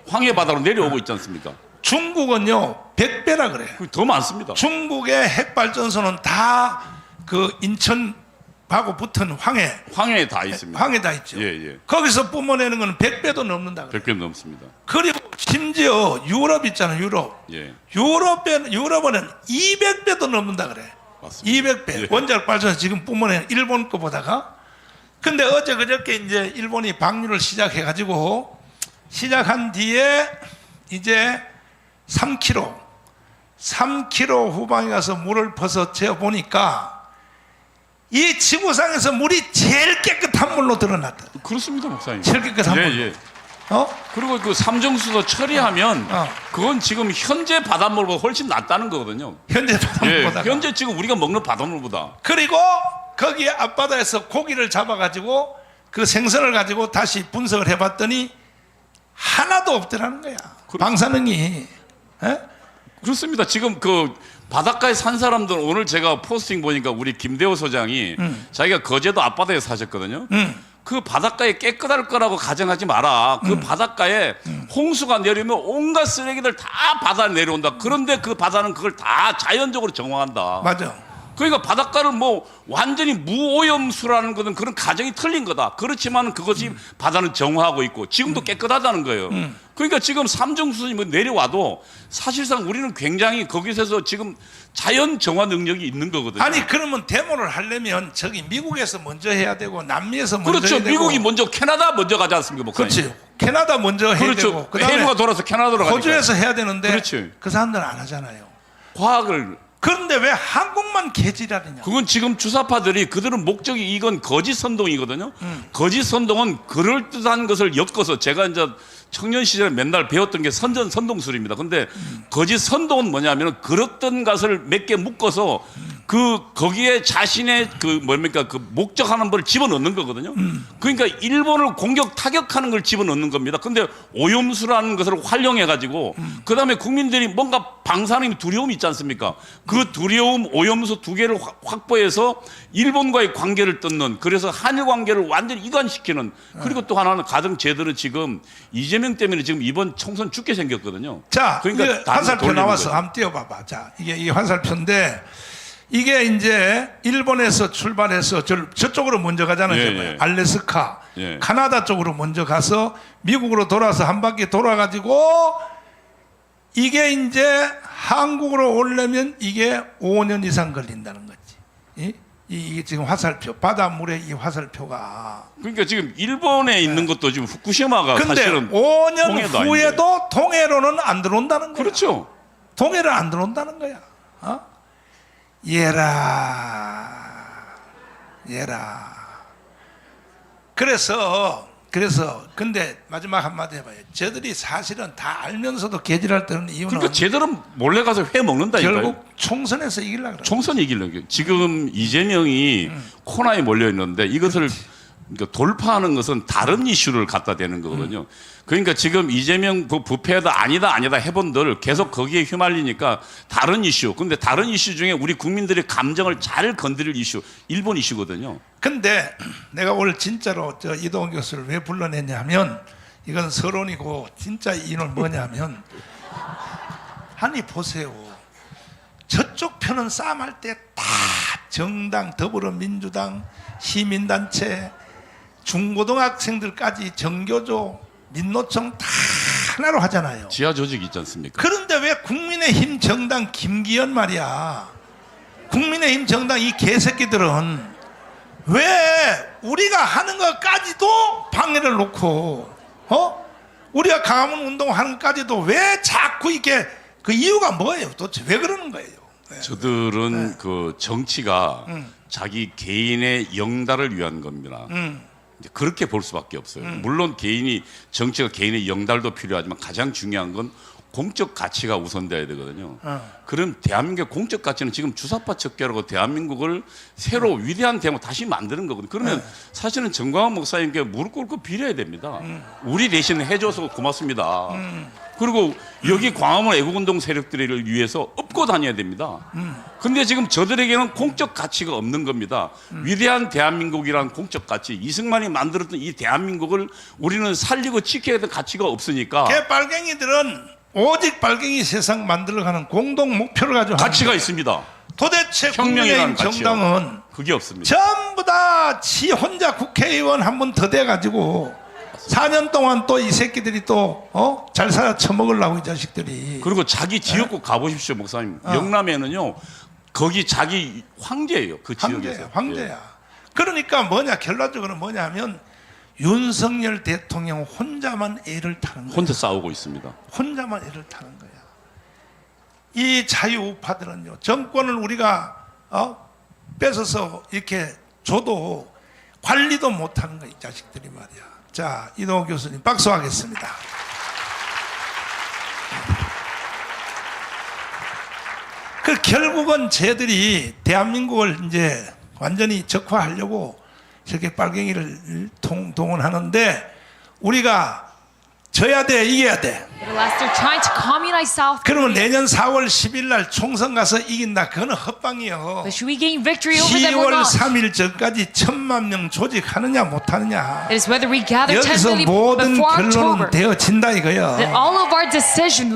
황해 바다로 내려오고 있지 않습니까? 중국은요 100배라 그래. 더 많습니다. 중국의 핵 발전소는 다 그 인천하고 붙은 황해에 다 있습니다. 황해 다 있죠. 예, 예. 거기서 뿜어내는 거는 100배도 넘는다 그래. 100배 넘습니다. 그리고 심지어 유럽 있잖아요. 유럽. 예. 유럽은 200배도 넘는다 그래. 맞습니다. 200배. 예. 원자력 발전소 지금 뿜어내는 일본 거보다가. 근데 어제 그저께 이제 일본이 방류를 시작해 가지고 시작한 뒤에 이제 3km 후방에 가서 물을 퍼서 재어 보니까 이 지구상에서 물이 제일 깨끗한 물로 드러났다. 그렇습니다, 목사님. 제일 깨끗한 예, 물. 예. 그리고 그 삼정수도 처리하면 그건 지금 현재 바닷물보다 훨씬 낫다는 거거든요. 현재 예, 바닷물보다. 현재 지금 우리가 먹는 바닷물보다. 그리고 거기 앞바다에서 고기를 잡아가지고 그 생선을 가지고 다시 분석을 해봤더니 하나도 없더라는 거야. 방사능이. 에? 그렇습니다. 지금 그 바닷가에 산 사람들 오늘 제가 포스팅 보니까 우리 김대호 소장이 자기가 거제도 앞바다에 사셨거든요. 그 바닷가에 깨끗할 거라고 가정하지 마라. 그 바닷가에 홍수가 내리면 온갖 쓰레기들 다 바다에 내려온다. 그런데 그 바다는 그걸 다 자연적으로 정화한다. 맞아. 그러니까 바닷가를 뭐 완전히 무오염수라는 것은 그런 가정이 틀린 거다. 그렇지만 그것이 바다는 정화하고 있고 지금도 깨끗하다는 거예요. 그러니까 지금 삼정수선이 뭐 내려와도 사실상 우리는 굉장히 거기서 지금 자연 정화 능력이 있는 거거든요. 아니 그러면 데모를 하려면 저기 미국에서 먼저 해야 되고 남미에서 먼저 그렇죠. 해야 되고. 미국이 먼저 캐나다 먼저 가지 않습니까, 목사님? 그렇지. 캐나다 먼저 해야 그렇죠. 되고 그다음에 해류가 돌아서 캐나다로 가니까. 호주에서 해야 되는데 그렇지. 그 사람들은 안 하잖아요. 과학을. 그런데 왜 한국만 개지랄이냐. 그건 지금 주사파들이 그들은 목적이 이건 거짓 선동이거든요. 거짓 선동은 그럴듯한 것을 엮어서 제가 이제 청년 시절에 맨날 배웠던 게 선동술입니다. 근데 거짓 선동은 뭐냐면 그렇던 것을 몇 개 묶어서 거기에 자신의 그 목적하는 걸 집어넣는 거거든요. 그러니까 일본을 타격하는 걸 집어넣는 겁니다. 근데 오염수라는 것을 활용해 가지고 그 다음에 국민들이 뭔가 방사능 두려움이 있지 않습니까? 그 두려움 오염수 두 개를 확보해서 일본과의 관계를 뜯는, 그래서 한일 관계를 완전히 이관시키는. 그리고 또 하나는 가장 제대로 지금 이재명 때문에 지금 이번 총선 죽게 생겼거든요. 자, 그러니까 이게 화살표 돌리는 나와서 거죠. 한번 띄워봐봐. 자, 이게 화살표인데 이게 이제 일본에서 출발해서 저쪽으로 먼저 가잖아요. 예. 알래스카, 예. 카나다 쪽으로 먼저 가서 미국으로 돌아서 한 바퀴 돌아가지고 이게 이제 한국으로 오려면 이게 5년 이상 걸린다는 거지. 이게 지금 화살표, 바닷물의 이 화살표가. 그러니까 지금 일본에 있는 것도 지금 후쿠시마가 근데 사실은 5년 통해도 후에도 동해로는 안 들어온다는 거야. 그렇죠. 동해를 안 들어온다는 거야. 얘라. 그래서 근데 마지막 한마디 해봐요. 저들이 사실은 다 알면서도 개질할 때는 이유는 그러니까 제대로 몰래 가서 회 먹는다니까요. 결국 총선에서 이기려고 그래. 총선이 이기려고. 지금 이재명이 코너에 몰려 있는데 이것을 그러니까 돌파하는 것은 다른 이슈를 갖다 대는 거거든요. 그러니까 지금 이재명 부패다 아니다 해본들 계속 거기에 휘말리니까 다른 이슈. 근데 다른 이슈 중에 우리 국민들의 감정을 잘 건드릴 이슈, 일본 이슈거든요. 근데 내가 오늘 진짜로 저 이동훈 교수를 왜 불러냈냐면 이건 서론이고 진짜 이유는 뭐냐면 아니 보세요. 저쪽 편은 싸움할 때 다 정당, 더불어민주당, 시민단체, 중고등학생들까지 정교조, 민노총 다 하나로 하잖아요. 지하 조직이 있지 않습니까? 그런데 왜 국민의힘 정당 김기현 말이야. 국민의힘 정당 이 개새끼들은 왜 우리가 하는 것까지도 방해를 놓고 우리가 강화문 운동하는 것까지도 왜 자꾸 이렇게 그 이유가 뭐예요? 도대체 왜 그러는 거예요? 네. 저들은 그 정치가 자기 개인의 영달을 위한 겁니다. 이제 그렇게 볼 수밖에 없어요. 물론 정치가 개인의 영달도 필요하지만 가장 중요한 건 공적 가치가 우선돼야 되거든요. 그럼 대한민국의 공적 가치는 지금 주사파 척결하고 대한민국을 새로 위대한 대한민국 다시 만드는 거거든요. 그러면 사실은 정광훈 목사님께 무릎 꿇고 빌어야 됩니다. 우리 대신 해줘서 고맙습니다. 그리고 여기 광화문 애국운동 세력들을 위해서 업고 다녀야 됩니다. 근데 지금 저들에게는 공적 가치가 없는 겁니다. 위대한 대한민국이라는 공적 가치, 이승만이 만들었던 이 대한민국을 우리는 살리고 지켜야 될 가치가 없으니까 개빨갱이들은 오직 빨갱이 세상 만들어가는 공동 목표를 가지고 가치가 있습니다. 도대체 혁명이라는 국민의힘 정당은 가치요. 그게 없습니다. 전부 다 지 혼자 국회의원 한 번 더 돼가지고 4년 동안 또 이 새끼들이 또 잘 살아 처먹으려고 이 자식들이. 그리고 자기 지역구 가보십시오, 목사님. 영남에는요, 거기 자기 황제예요, 그 지역에서. 황제야. 그러니까 뭐냐, 결론적으로 뭐냐면 윤석열 대통령 혼자만 애를 타는 거야. 혼자 싸우고 있습니다. 혼자만 애를 타는 거야. 이 자유우파들은요, 정권을 우리가 뺏어서 이렇게 줘도 관리도 못하는 거야, 이 자식들이 말이야. 자, 이동호 교수님 박수하겠습니다. 그 결국은 쟤들이 대한민국을 이제 완전히 적화하려고 저렇게 빨갱이를 동원하는데 우리가 져야 돼, 이겨야 돼. Unless they're trying to communize South 그러면 Korea. 내년 4월 10일 날 총선 가서 이긴다. 그거는 헛방이요. But should we gain victory over them or 10월 not? 3일 전까지 1,000만 명 조직하느냐 못하느냐. It is whether we gather 10 여기서 million people 모든 before 결론은 October. 되어진다 이거야. That all of our decision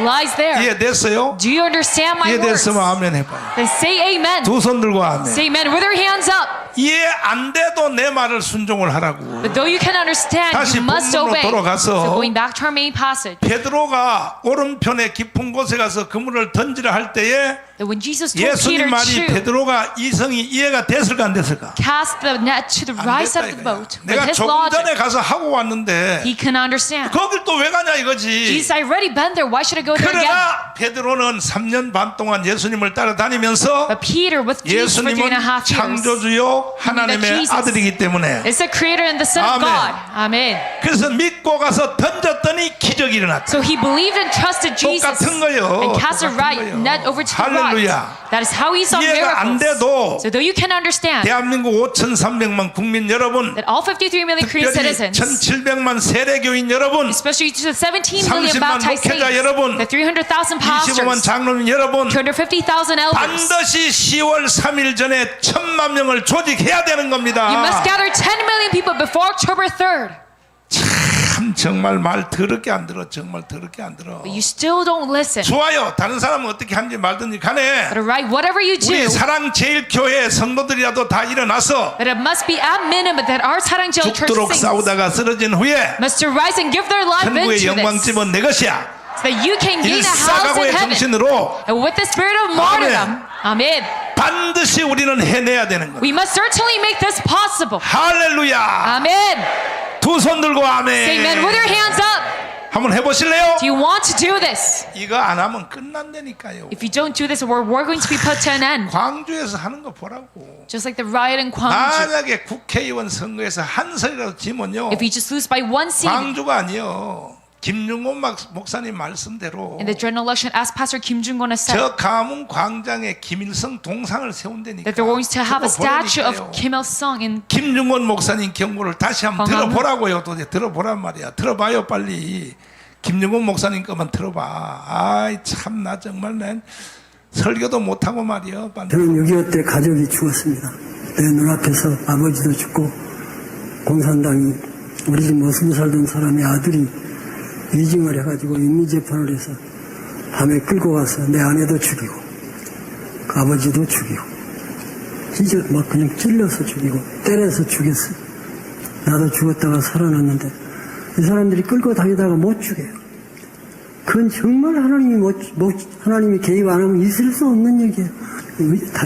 lies there. 이해됐어요? Do you understand my words? 이해됐으면 아멘 해봐요. Then say amen. 두 손 들고 아멘. Say amen with your hands up. 이해 안 돼도 내 말을 순종을 하라고. But though you can understand, 다시 you must 본문으로 obey. 돌아가서 So going back to our main passage, 베드로가 오른편에 깊은 곳에 가서 그물을 던지라 할 때에 that when Jesus told 예수님 Peter 말이 to 베드로가 이성이 이해가 됐을까 안 됐을까? cast the net to the 안 right 됐다 side of the 이거야. boat, with 내가 his 조금 logic, 전에 가서 하고 왔는데 he can understand. 거길 또 왜 가냐 이거지. Jesus, I already been there. Why should I go there again? 그러나 베드로는 3년 반 동안 예수님을 따라다니면서 But Peter, with Jesus for 3.5 예수님은 years, 창조주요 하나님의 Jesus 아들이기 때문에 is the creator and the son of 아멘. God. Amen. 그래서 믿고 가서 던졌더니 기적이 일어났다. So he believed and trusted Jesus 똑같은 거요. and cast a 똑같은 right 거요. net over to the right. 할렐루야. That is how he saw 이해가 안 miracles. 돼도 So though you can understand 대한민국 5,300만 국민 여러분, that all 53 million Korean 특별히 citizens, 1,700만 세례교인 여러분, especially to the 17 million 30만 baptized 목회자 saints, 여러분, the 300,000 25만 pastors, 장로님 여러분, 250,000 elders, 반드시 10월 3일 전에 1,000만 명을 조직해야 되는 겁니다. you must gather 10 million people before October 3rd. 참 정말 말 더럽게 안 들어. 정말 더럽게 안 들어. But you still don't listen. 좋아요. 다른 사람은 어떻게 하는지 말든지 간에 But right, whatever you do, 우리 사랑제일교회 성도들이라도 다 일어나서 that it must be at minimum that our Sarangjil church 죽도록 saints 싸우다가 쓰러진 후에 must rise and give their life 천국의 into this, 영광집은 내 것이야. so that you can gain a house in 일사각오의 heaven. 정신으로 And with the spirit of martyrdom, amen, 반드시 우리는 해내야 되는 거야. we must certainly make this possible. 할렐루야. Amen. 두 손 들고 Say amen with your 아멘. hands up. 한번 해보실래요? Do you want to do this? 이거 안 하면 끝난다니까요. If you don't do this, we're going to be put to an end. 광주에서 하는 거 보라고. Just like the riot in Gwangju. 만약에 국회의원 선거에서 한 설이라도 지면요, If you just lose by one seat, 광주가 아니요, 김중곤 목사님 말씀대로 In the general election, as Pastor Kim Jung-won has said, 저 가문 광장에 김일성 동상을 세운다니까. that they're going to have a statue of 보내니까요. Kim Il-sung in 김중곤 목사님 경고를 다시 한번 광화문? 들어보라고요. 도대체 들어보란 말이야. 들어봐요 빨리. 김중곤 목사님 것만 들어봐. 아이 참나 정말 난 설교도 못하고 말이야. 빨리. 저는 6.25 때 가족이 죽었습니다. 내 눈앞에서 아버지도 죽고 공산당이 우리 집 50 살던 사람의 아들이 위증을 해가지고 인미재판을 해서 밤에 끌고 가서 내 아내도 죽이고 그 아버지도 죽이고 진짜 막 그냥 찔러서 죽이고 때려서 죽였어. 나도 죽었다가 살아났는데 이 사람들이 끌고 다니다가 못 죽여요. 그건 정말 하나님이 개입 안 하면 있을 수 없는 얘기예요.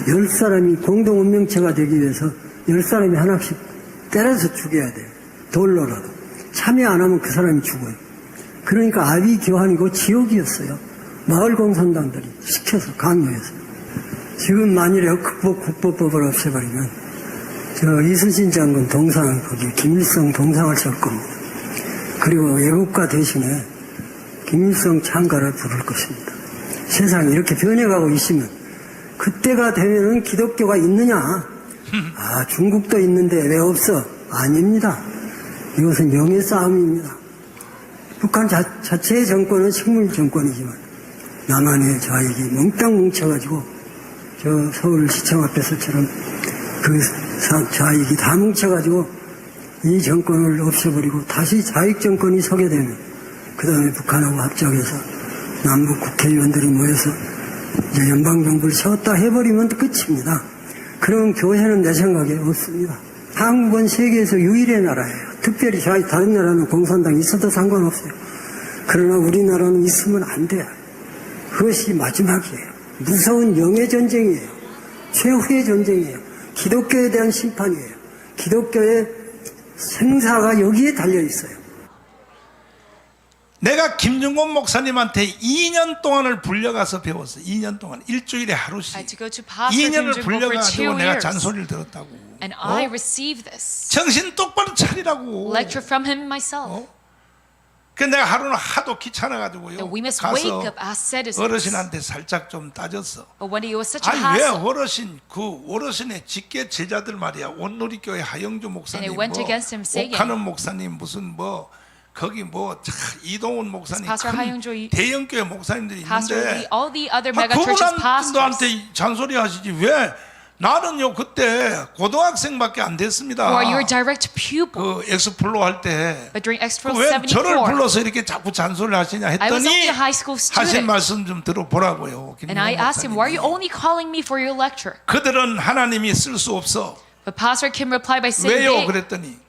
10사람이 공동 운명체가 되기 위해서 10사람이 하나씩 때려서 죽여야 돼요. 돌로라도. 참여 안 하면 그 사람이 죽어요. 그러니까 아비 교환이고 지옥이었어요. 마을 공산당들이 시켜서 강요해서. 지금 만일에 국보법을 없애버리면 저 이순신 장군 동상 거기 김일성 동상을 설 겁니다. 그리고 애국가 대신에 김일성 창가를 부를 것입니다. 세상이 이렇게 변해가고 있으면 그때가 되면은 기독교가 있느냐? 아, 중국도 있는데 왜 없어? 아닙니다. 이것은 영의 싸움입니다. 북한 자체의 정권은 식물 정권이지만 남한의 좌익이 몽땅 뭉쳐가지고 저 서울시청 앞에서처럼 그 좌익이 다 뭉쳐가지고 이 정권을 없애버리고 다시 좌익 정권이 서게 되면 그 다음에 북한하고 합작해서 남북 국회의원들이 모여서 이제 연방정부를 세웠다 해버리면 끝입니다. 그럼 교회는 내 생각에 없습니다. 한국은 세계에서 유일의 나라예요. 특별히 다른 나라는 공산당이 있어도 상관없어요. 그러나 우리나라는 있으면 안 돼요. 그것이 마지막이에요. 무서운 영의 전쟁이에요. 최후의 전쟁이에요. 기독교에 대한 심판이에요. 기독교의 생사가 여기에 달려있어요. 내가 김중곤 목사님한테 2년 동안을 불려가서 배웠어. 2년 동안 일주일에 하루씩. I had to go to Pastor Kim 2년을 Jung-won for 2 불려가지고 내가 years. 잔소리를 들었다고. And I received this 정신 똑바로 차리라고. lecture from him myself. 그 내가 하루는 하도 귀찮아가지고요. That we must wake 가서 up as citizens. 어르신한테 살짝 좀 따졌어. But when it was such a 아니 왜 hassle, 어르신의 직계 제자들 말이야. 온누리교회 하영주 목사님, And it went against him saying, 옥하는 목사님 무슨 거기 이동훈 목사님 Pastor 큰 하영주 대형교회 목사님들이 Pastor 있는데 Lee, all the other mega churches pastors. 그분한테 잔소리 하시지 왜 나는요 그때 고등학생밖에 안 됐습니다. Who are your direct pupil? 그 엑스플로 할 때. But during Expo 왜 저를 74, 불러서 이렇게 자꾸 잔소리를 하시냐 I was only 했더니 a high school 하신 student. 말씀 좀 들어보라고요. And I asked him, why are you 목사님이. only calling me for your lecture? 그들은 하나님이 쓸 수 없어. But Pastor Kim replied by saying, 왜요? they, 그랬더니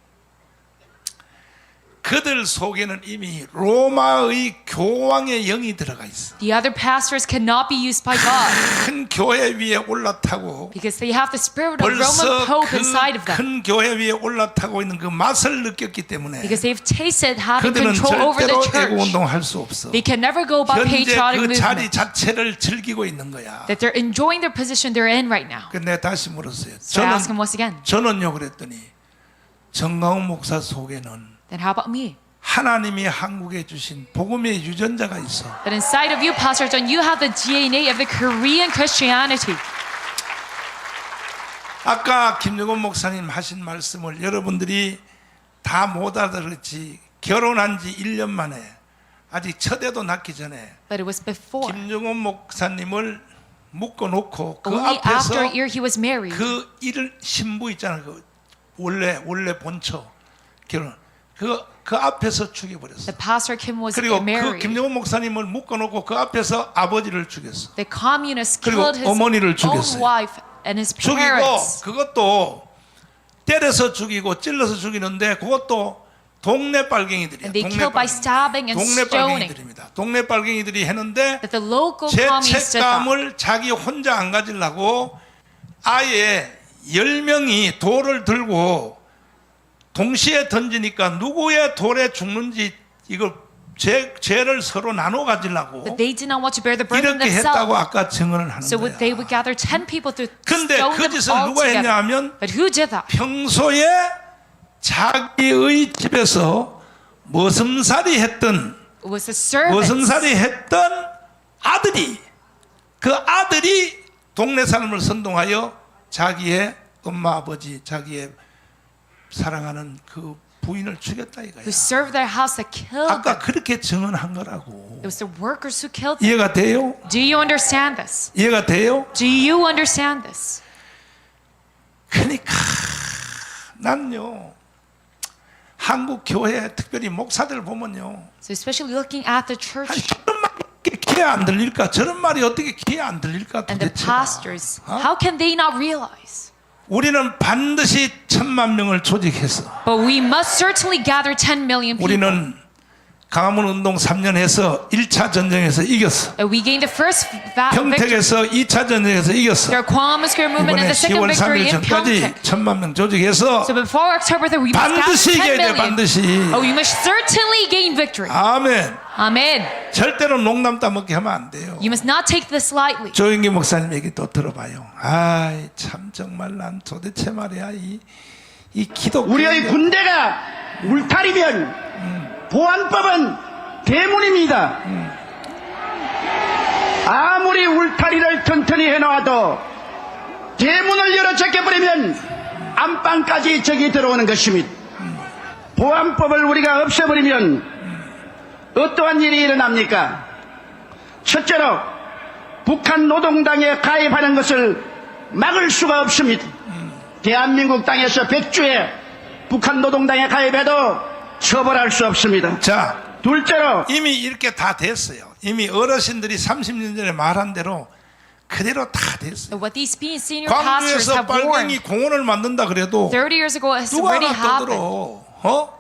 그들 속에는 이미 로마의 교황의 영이 들어가 있어. the other pastors cannot be used by God 큰 교회 위에 올라타고 because they have the spirit of 벌써 Roman Pope 그 inside of them. 큰 교회 위에 올라타고 있는 그 맛을 느꼈기 때문에 Because they've tasted having 그들은 control over the 절대로 애국 church. 운동할 수 없어. They can never go about 현재 patriotic 그 자리 movement. 자체를 즐기고 있는 거야. That they're enjoying their position they're in right now. 그 내가 다시 물었어요. So I asked him once again, 저는요 그랬더니 정강훈 목사 속에는 then how about me? 하나님이 한국에 주신 복음의 유전자가 있어. That inside of you, Pastor John, you have the DNA of the Korean Christianity. 아까 김정은 목사님 하신 말씀을 여러분들이 다 못 알아들었지. 결혼한 지 1년 만에 아직 첫 애도 낳기 전에 But it was before. 김정은 목사님을 묶어놓고 그 Only after 앞에서 a year he was married. 그 신부 있잖아. 그 원래 본처 결혼 그 앞에서 죽여버렸어. The Pastor Kim was 그리고 그 married. 김정은 목사님을 묶어놓고 그 앞에서 아버지를 죽였어. The communists 그리고 killed his 어머니를 own 죽였어요. wife and his 죽이고 parents. 그것도 때려서 죽이고 찔러서 죽이는데 그것도 동네 빨갱이들이야. And they killed by stabbing and 동네 stoning. 빨갱이들입니다. 동네 빨갱이들이 했는데 That the local communists did that. 죄책감을 자기 혼자 안 가지려고 아예 10명이 돌을 들고 동시에 던지니까 누구의 돌에 죽는지 이걸 죄를 서로 나눠 가지려고 But they did not want to bear the burden 이렇게 했다고 themselves. 아까 증언을 하는 So 거야. they would gather 10 people to 근데 stone 그 them 짓을 all 누가 together. 했냐 하면 But who did that? 평소에 자기의 집에서 머슴살이 했던 It was the servants. 머슴살이 했던 아들이, 그 아들이 동네 사람을 선동하여 자기의 엄마 아버지, 자기의 사랑하는 그 부인을 죽였다 이거야. Who served their house that killed 아까 them. 그렇게 증언한 거라고. It was the workers who killed them. 이해가 돼요? Do you understand this? 이해가 돼요? Do you understand this? 그러니까 난요, 한국 교회 특별히 목사들 보면요, So especially looking at the church 아니, 저런 말이 귀에 안 들릴까? 저런 말이 어떻게 귀에 안 들릴까 and the 도대체? pastors, how can they not realize? 우리는 반드시 1,000만 명을 조직해서 But we must certainly gather 10 million people. 우리는 강화문 운동 3년 해서 1차 전쟁에서 이겼어. And we gained the first victory. 평택에서 2차 전쟁에서 이겼어. Their Kwame Square movement 이번에 and the second 10월 victory 3일 in 전까지 Pyeongtaek. 1,000만 명 조직해서 So before October 3rd, we must 반드시 gather 10 이겨야 돼. million. 반드시. Oh, we must certainly gain victory. 아멘. Amen. 절대로 농담 따먹게 하면 안 돼요. You must not take this lightly. 조영기 목사님 얘기 또 들어봐요. 아이 참 정말 난 도대체 말이야 이 기독 우리의 군대가 울타리면 보안법은 대문입니다. 아무리 울타리를 튼튼히 해놓아도 대문을 열어 제껴버리면 안방까지 적이 들어오는 것입니다. 보안법을 우리가 없애버리면 어떠한 일이 일어납니까? 첫째로 북한 노동당에 가입하는 것을 막을 수가 없습니다. 대한민국 땅에서 100주에 북한 노동당에 가입해도 처벌할 수 없습니다. 자, 둘째로 이미 이렇게 다 됐어요. 이미 어르신들이 30년 전에 말한 대로 그대로 다 됐어요. And what these senior pastors 광주에서 have 빨갱이 warned 공원을 만든다 그래도 30 years ago has 누가 already 하나 happened. 떠들어.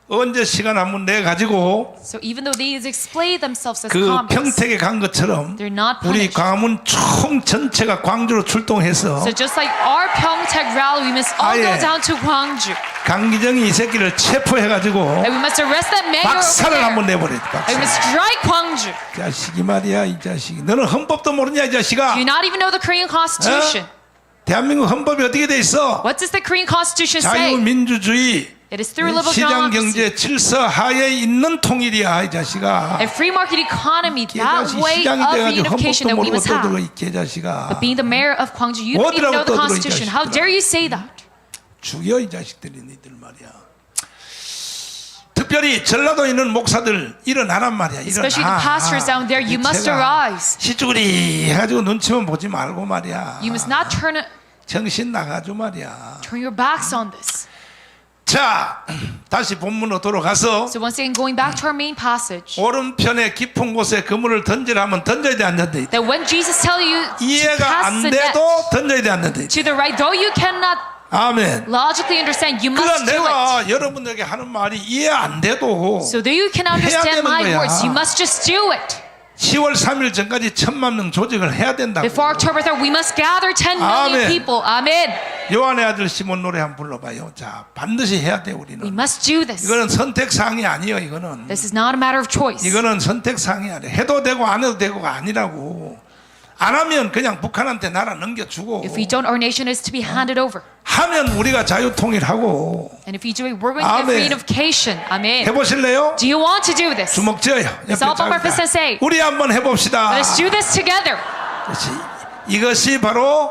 언제 시간 한번 내 가지고 So even though these explain themselves as 그 communists, 평택에 간 것처럼 they're not 우리 punished. 광화문 총 전체가 광주로 출동해서 So just like our Pyeongtaek rally, we must all 아예. go down to Gwangju. 강기정이 이 새끼를 체포해가지고 And we must arrest that mayor over 박살을 there. 한번 내버려. And we 박살. must strike Gwangju. 자식이 말이야 이 자식이. 너는 헌법도 모르냐 이 자식아. Do you not even know the Korean Constitution? 대한민국 헌법이 어떻게 돼 있어? What does the Korean Constitution say? 자유민주주의 It is through liberal 시장 democracy 경제 질서 하에 있는 통일이야 이 자식아. and free market economy. That 개자식 way 시장이 of 돼가지고 unification 헌법도 that we 모르고 must have. 떠들어 이 개자식아. But being the mayor of Gwangju, you don't even know the 어디라고 떠들어, 이 Constitution. How 자식들아. dare you say that? 죽여 이 자식들이 니들 말이야. 특별히 전라도에 있는 목사들 일어나란 말이야. Especially the pastors down there, you must arise. 시쭈구리 해가지고 눈치만 보지 말고 말이야. You must not 정신 나가죠 말이야. turn your backs on this. 자, 다시 본문으로 돌아가서 So once again, going back to our main passage, 오른편에 깊은 곳에 그물을 던지라면 던져야 돼 안 던져야 돼? that when Jesus tell you to 이해가 cast 안 the net 돼도 던져야 돼 안 던져야 돼? to the right, though you cannot 아멘. logically understand, you 그러니까 must do it. 내가 여러분에게 하는 말이 이해 안 돼도 So though you cannot 해야 understand 되는 my 거야. words, you must just do it. 10월 3일 전까지 1,000만 명 조직을 해야 된다고. Before October 3rd, we must gather 10 million Amen. people. Amen. 요한의 아들 시몬 노래 한번 불러봐요. 자, 반드시 해야 돼 We 우리는. must do this. 이거는 선택사항이 아니에요. 이거는. This is not a matter of choice. 이거는 선택사항이 아니야. 해도 되고 안 해도 되고가 아니라고. 안 하면 그냥 북한한테 나라 넘겨주고, If we don't, our nation is to be handed over. 하면 우리가 자유통일하고. And if we do it, we're going to get free Amen. unification. Amen. 해보실래요? Do you want to do this? 주먹 쥐어요. Let's all bump our fists and say, 우리 한번 해봅시다. let's do this together. 그렇지. 이것이 바로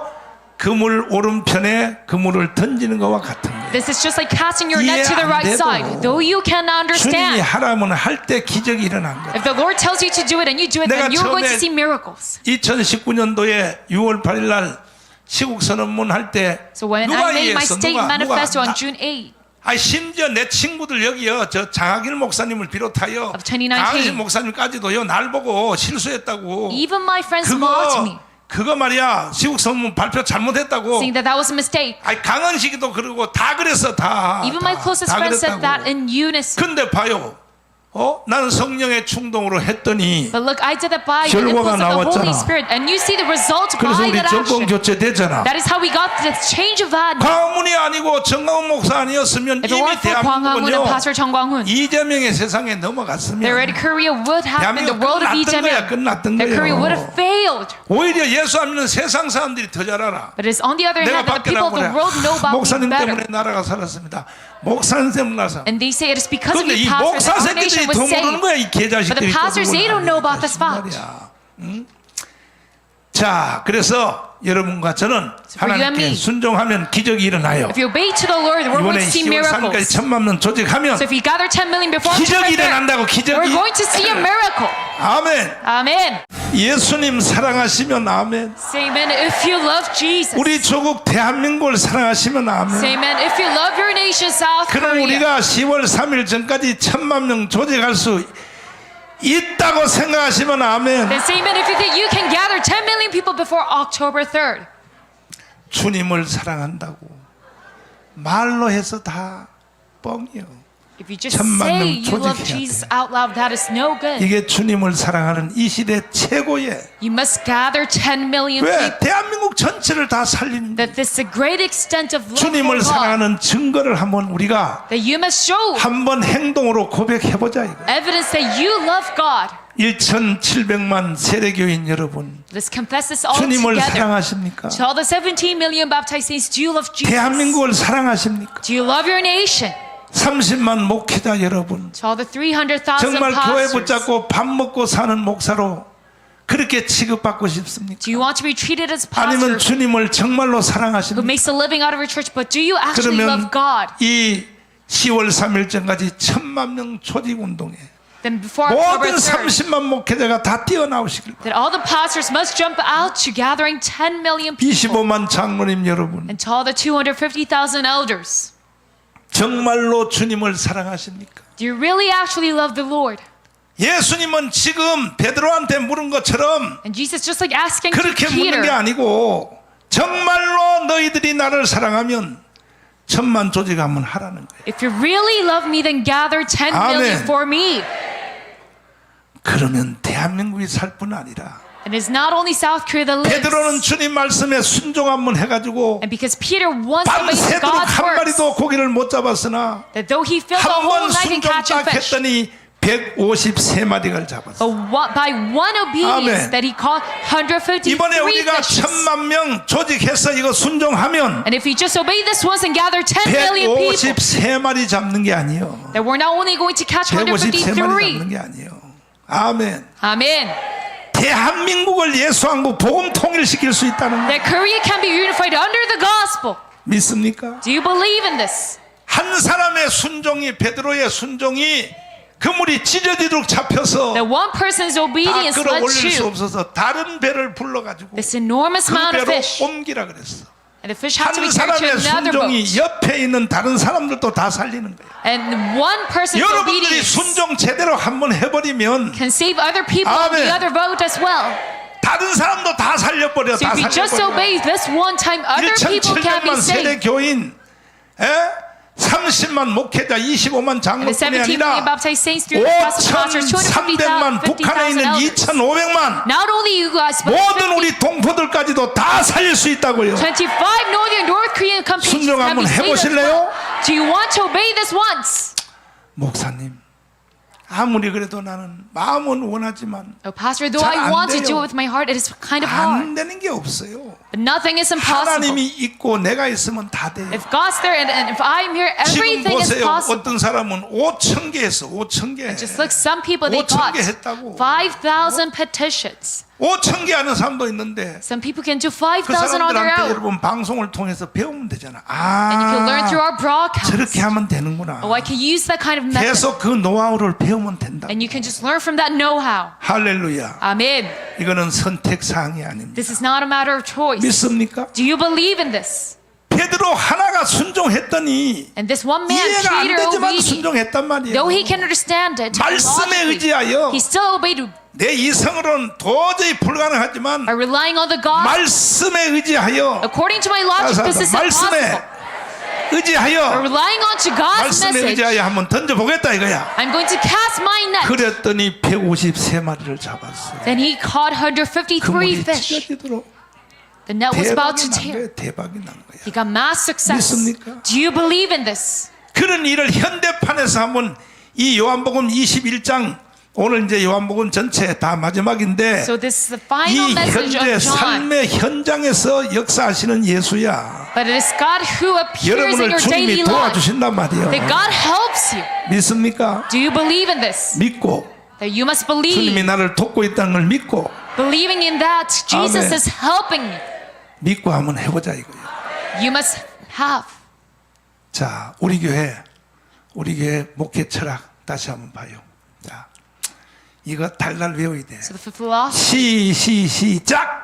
그물 오른편에 그물을 던지는 것과 같은 거예요. This is just like casting your net to the 이해 안 right 돼도 side. Though you cannot 주님이 understand, 하라면 할 때 기적이 일어난 거예요. if the Lord tells you to do it and you do it, 내가 then you're going to 처음에 see miracles. 2019년도에 6월 8일 날 시국선언문 할 때 So when 누가 I made my 이해했어? state manifesto on 나- June 8th, 아니 심지어 내 친구들 여기요 저 장학일 목사님을 비롯하여 Of 2019. 강하신 목사님까지도요 날 보고 실수했다고 even my friends mocked me, 그거 말이야 시국선언문 발표 잘못했다고 saying that that was a mistake. 아니 강은식이도 그러고 다 그랬어 다 Even my closest 다 friends said that 그랬다고. in unison. 근데 봐요 나는 성령의 충동으로 했더니 But look, I did that by the 결과가 impulse of the 나왔잖아. Holy Spirit, and you see the result 그래서 by 우리 that 정권 action. 교체 됐잖아. That is how we got the change of that. 광화문이 아니고 정광훈 목사 아니었으면 If it 이미 weren't for Gwanghamun and 대한민국은요 Pastor Chung Kwang-hoon, 이재명의 세상에 넘어갔으면 already Korea would have been the 대한민국 world of Lee 끝났던 거야, Jae-myung. 끝났던 That Korea would 거예요. have failed. 오히려 예수 안 믿는 세상 사람들이 더 잘 알아. But it's on the other 내가 hand that the 밖에 people of the 나오래 world know about me 목사님 better. 때문에 나라가 살았습니다. 목사 선생님 나서. And they say it is because of 근데 이 your pastor 목사 that our nation 새끼들이 was 더 모르는 saved. 거야 이 But the 개자식들이. pastors, they don't know about this fact. 말이야. 응? 자, 그래서 여러분과 저는 for you and 하나님께 me, 순종하면 기적이 일어나요. If you obey to the Lord, we're going 이번에 to see 10월 3일까지 miracles. 1,000만 명 조직하면 So if you gather 10 million before 기적이 October 3rd, 일어난다고 기적이. we're going to see a miracle. 아멘. Amen. 예수님 사랑하시면 아멘. Say amen if you love Jesus. 우리 조국 대한민국을 사랑하시면 아멘. Say amen if you love your nation, South 그럼 Korea. 우리가 10월 3일 전까지 1,000만 명 조직할 수 있다고 생각하시면 아멘. Then say amen if you think you can gather 10 million people before October 3rd. 주님을 사랑한다고 말로 해서 다 뻥이요. If you just 1,000만 say 명 you love 조직해야 Jesus 돼. out loud, that is no good. 이게 주님을 사랑하는 이 시대 최고의. You must gather 10 million 왜 people. 대한민국 전체를 다 살리는 That this is a great extent of love for 주님을 God. 사랑하는 증거를 한번 우리가 That you must show 한번 행동으로 고백해보자 이거. evidence that you love God. 1,700만 세례교인 여러분, Let's confess this all 주님을 together. 사랑하십니까? To all the 17 million baptized saints, do you love Jesus? 대한민국을 사랑하십니까? Do you love your nation? 30만 목회자 여러분, To all the 300,000 정말 교회 pastors, 붙잡고 밥 먹고 사는 목사로 그렇게 취급받고 싶습니까? do you want to be treated as 아니면 pastors 주님을 정말로 who 사랑하십니까? makes a living out of your church, but do you actually 그러면 love God? 이 10월 3일 전까지 1,000만 명 조직 운동에 Then before October 모든 3rd, 30만 목회자가 다 뛰어나오시길 바랍니다. that all the pastors must jump out to gathering 10 million people. 25만 장로님 여러분, And to all the 250,000 elders, 정말로 주님을 사랑하십니까? do you really actually love the Lord? 예수님은 지금 베드로한테 물은 것처럼 And Jesus just like asking to 그렇게 묻는 게 Peter, 아니고 정말로 너희들이 나를 사랑하면 1,000만 조직하면 하라는 거예요. if you really love me, then gather 10 million 아멘. for me. 그러면 대한민국이 살 뿐 아니라 And it's not only South Korea that 베드로는 lives. 주님 말씀에 순종 한번 해가지고 And because Peter once obeyed 밤새도록 God's 한 words, 마리도 고기를 못 잡았으나 that though he filled the 한 whole 번 night in 순종 catching 딱 fish, 했더니 153마리를 잡았어. but by one obedience 아멘. that he caught 153 이번에 우리가 fishes. 1,000만 명 조직해서 이거 순종하면 And if we just obey this once and gather 10 million people, 153마리 잡는 게 아니에요. that we're not only going to catch 153마리 153. 잡는 게 아니에요. 아멘. Amen. 대한민국을 예수하고 복음 통일시킬 수 있다는 거 That Korea can be unified under the gospel. 믿습니까? Do you believe in this? 한 사람의 순종이 베드로의 순종이 그물이 찢어지도록 잡혀서 That one person's 다 obedience led 끌어올릴 수 to 없어서 다른 배를 불러가지고 this enormous 그 amount of 배로 fish. 옮기라 그랬어. And the fish had to 한 be carried 사람의 to another 순종이 boat. 옆에 있는 다른 사람들도 다 살리는 거예요. And one person's 여러분들이 obedience 순종 제대로 한번 해버리면 can save other people on the 아멘. other boat as well. 다른 사람도 다 살려버려. So 다 if you just 살려버려. obey this one time, other people can be 1,700만 세대 saved. 교인, 30만 목회자, 25만 And the 장로뿐이 17 million 아니라 baptized saints through the process of pastors, 5,300만 북한에 250,000 있는 elders. 2,500만 Not only you guys, but 모든 50, 우리 동포들까지도 다 살릴 수 있다고요. 25 northern North Korean countries 순종 can 한번 be saved as 해보실래요? well. Do you want to obey this once? 목사님, 아무리 그래도 나는 마음은 원하지만 Oh, Pastor, though 잘 I 안 want to 돼요. do it with my heart, it is kind of hard. 안 되는 게 없어요. But nothing is impossible. 하나님이 있고 내가 있으면 다 돼요. If God's there and if I'm here, 지금 everything is 보세요. possible. 어떤 사람은 5,000개 했어. 5,000개. Just look, some people, they 5,000개 got 했다고. 5,000 petitions. 5,000개 하는 사람도 있는데 Some people can do 그 5,000 on their 사람들한테 own. 여러분 방송을 통해서 배우면 되잖아. And you can learn through our broadcast. 저렇게 하면 되는구나. Oh, I can use that kind of method. 계속 그 노하우를 배우면 된다. And you can just learn from that know-how. 할렐루야. Amen. 이거는 선택 사항이 아닙니다. This is not a matter of choice. 믿습니까? Do you believe in this? 베드로 하나가 순종했더니 And this one man, 이해가 안 Peter, 되지만 obedient. 순종했단 말이에요. Though he can understand it, 말씀에 logically, 의지하여 he still obeyed 내 이성으로는 도저히 불가능하지만 by relying on the God. 말씀에 의지하여 According to my logic, this is 말씀에 impossible. By 의지하여 relying on to God's 말씀에 message, 의지하여 한번 던져보겠다 이거야. I'm going to cast my net. 그랬더니 153마리를 잡았어요. Then he caught 153 그물이 fish. 찢어지도록 The net was about 대박이 to 난 tear. 거예요. 대박이 난 거야. He got mass success. 믿습니까? Do you believe in this? 그런 일을 현대판에서 한번 이 요한복음 21장 오늘 이제 요한복음 전체 다 마지막인데 So this is the final 이 message 현재 of John. 삶의 현장에서 역사하시는 예수야. But it is God who appears in 여러분을 your daily 주님이 life. 도와주신단 말이에요. That God helps you. 믿습니까? Do you believe in this? 믿고 That you must 주님이 believe. 나를 돕고 있다는 걸 믿고 Believing in that Jesus 아멘. is helping me. 믿고 한번 해보자 이거예요. You must have. 자, 우리 교회 목회 철학 다시 한번 봐요. 자, 이거 달달 외워야 돼. So the philosophy. 시작.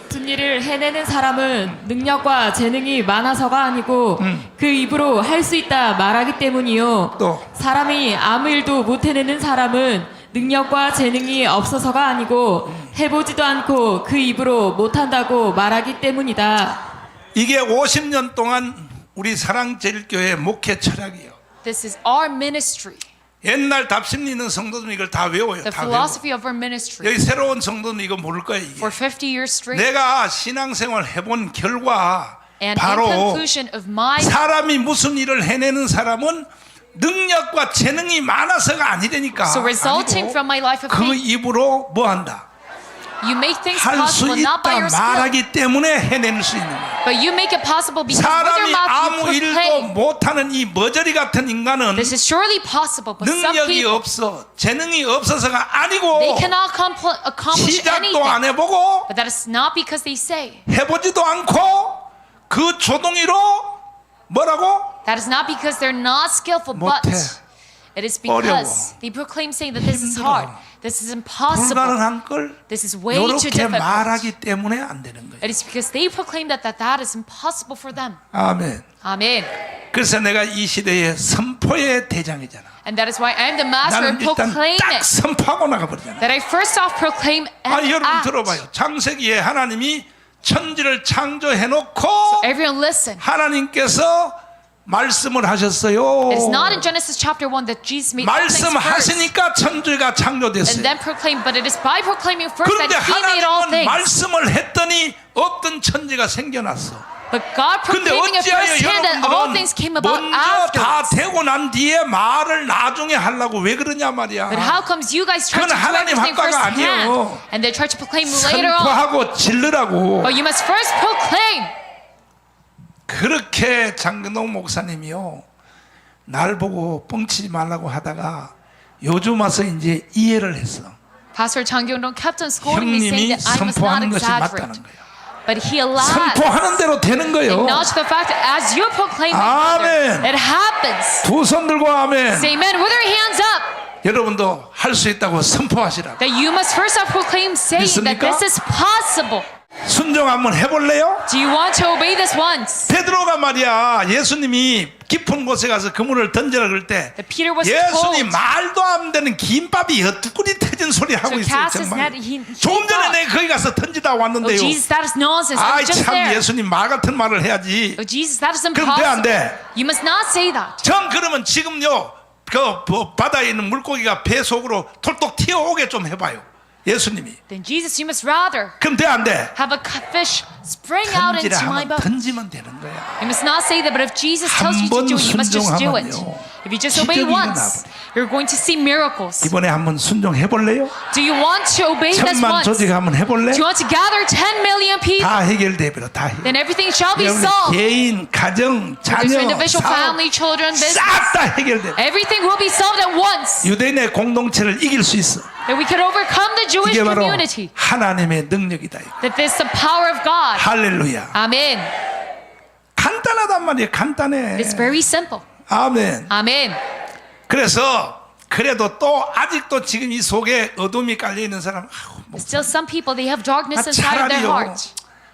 무슨 일을 해내는 사람은 능력과 재능이 많아서가 아니고 그 입으로 할 수 있다 말하기 때문이요. 또. 사람이 아무 일도 못 해내는 사람은 능력과 재능이 없어서가 아니고 해보지도 않고 그 입으로 못한다고 말하기 때문이다. 이게 50년 동안 우리 사랑제일교회 목회 철학이에요. This is our ministry. 옛날 답심 있는 성도들은 이걸 다 외워요. The 다 외워. philosophy of our ministry. 여기 새로운 성도는 이거 모를 거예요. 이게. For 50 years straight. 내가 신앙생활 해본 결과 And in 바로 conclusion of my 사람이 무슨 일을 해내는 사람은 능력과 재능이 많아서가 아니라니까. So resulting from my life of 그 faith, 입으로 뭐 한다? you make things 할 수 possible not by 있다 your skill, 말하기 때문에 해낼 수 있는 거예요. but you make it possible because with your 사람이 mouth you 아무 일도 proclaim. 못하는 이 머저리 같은 인간은 This is surely possible, but some 능력이 people, 없어 재능이 없어서가 아니고 they cannot accomplish 시작도 안 anything. 해보고 But that is not because they say. 해보지도 않고 그 조동이로 뭐라고? That is not because they're not skillful, but 못해. it is 어려워. because they proclaim saying that this is 힘들어. hard. This is impossible. 불가능한 걸 This is way too 이렇게 difficult. 말하기 때문에 안 되는 거예요. It is because they proclaim that that is impossible for them. 아멘. Amen. 그래서 내가 이 시대의 선포의 대장이잖아. And that is why I am the master 나는 of 일단 딱 proclaiming. 선포하고 나가버리잖아. That I first off proclaim and 여러분 act. 들어봐요. 창세기에 하나님이 천지를 창조해놓고 Everyone listen. 하나님께서 말씀을 하셨어요. It is not in Genesis chapter 1 that Jesus made all things first. 말씀하시니까 천지가 And 창조됐어요. then proclaim, but it is by proclaiming first that 그런데 He made all 하나님은 things. 말씀을 했더니 어떤 천지가 생겨났어. But God 근데 proclaiming it 어찌하여 firsthand that all 여러분들은 things came about 먼저 다 afterwards. 되고 난 뒤에 말을 나중에 하려고 왜 그러냐 말이야. But how comes you guys try to 그건 do 하나님 everything 학과가 firsthand 아니에요. and then try to proclaim later on? 선포하고 질르라고. But you must first proclaim. 그렇게 장근동 목사님이요 날 보고 뻥치지 말라고 하다가 요즘 와서 이제 이해를 했어. Pastor Chang Kyung-dong kept on scolding me saying 형님이 that I must not 선포하는 것이 exaggerate. 맞다는 거예요. But he allowed. 선포하는 대로 되는 거예요. Acknowledge the fact that as you proclaim 아멘. it happens. 두 손 들고 아멘. Say amen with your hands up. 여러분도 할 수 있다고 선포하시라고. That you must first off proclaim saying that 믿습니까? this is possible. 순종 한번 해볼래요? Do you want to obey this once? 베드로가 말이야 예수님이 깊은 곳에 가서 그물을 던져라 그럴 때 That Peter was 예수님 told 말도 안 되는 김밥이 헛뚜꾸리 터진 소리 하고 to 있어요. cast his 정말. net. He 조금 전에 thought, 내가 거기 가서 던지다 oh 왔는데요. Jesus, that is nonsense. I 아이 was just 참 there. 예수님 말 같은 말을 해야지. Oh Jesus, that is 그럼 돼, 안 impossible. 돼? You must not say that. 전 그러면 지금요 그 바다에 있는 물고기가 배 속으로 톨톡 튀어오게 좀 해봐요. 예수님이. Then Jesus, you must rather 그럼 돼, 안 돼? have a fish spring out 던지라 into my 하면 boat. 던지면 되는 거야. You must not say that, but if Jesus tells you to 번 do it, you must just do it. 순종하면요. If you just obey 기적이 once, you're going to see miracles. 이번에 한번 순종해 볼래요? Do you want to obey this 천만 once? 조직 Do 한번 해볼래? you want to gather 10 million people? 다 해결돼 버려. 다 해결. Then everything shall be 여러분 solved. 개인, 가정, There's 자녀, individual, 사업 family, children, business. 싹 다 해결돼. Everything will be solved at once. 유대인의 공동체를 이길 수 있어. That we can overcome the Jewish 이게 바로 community. 하나님의 능력이다. 이거. That this is the power of God. 할렐루야. Amen. 간단하단 말이에요. 간단해. It's very simple. 아멘. Amen. 그래서 그래도 또 아직도 지금 이 속에 어둠이 깔려 있는 사람, 뭐, Still, some people, they have darkness inside of their 차라리요 heart.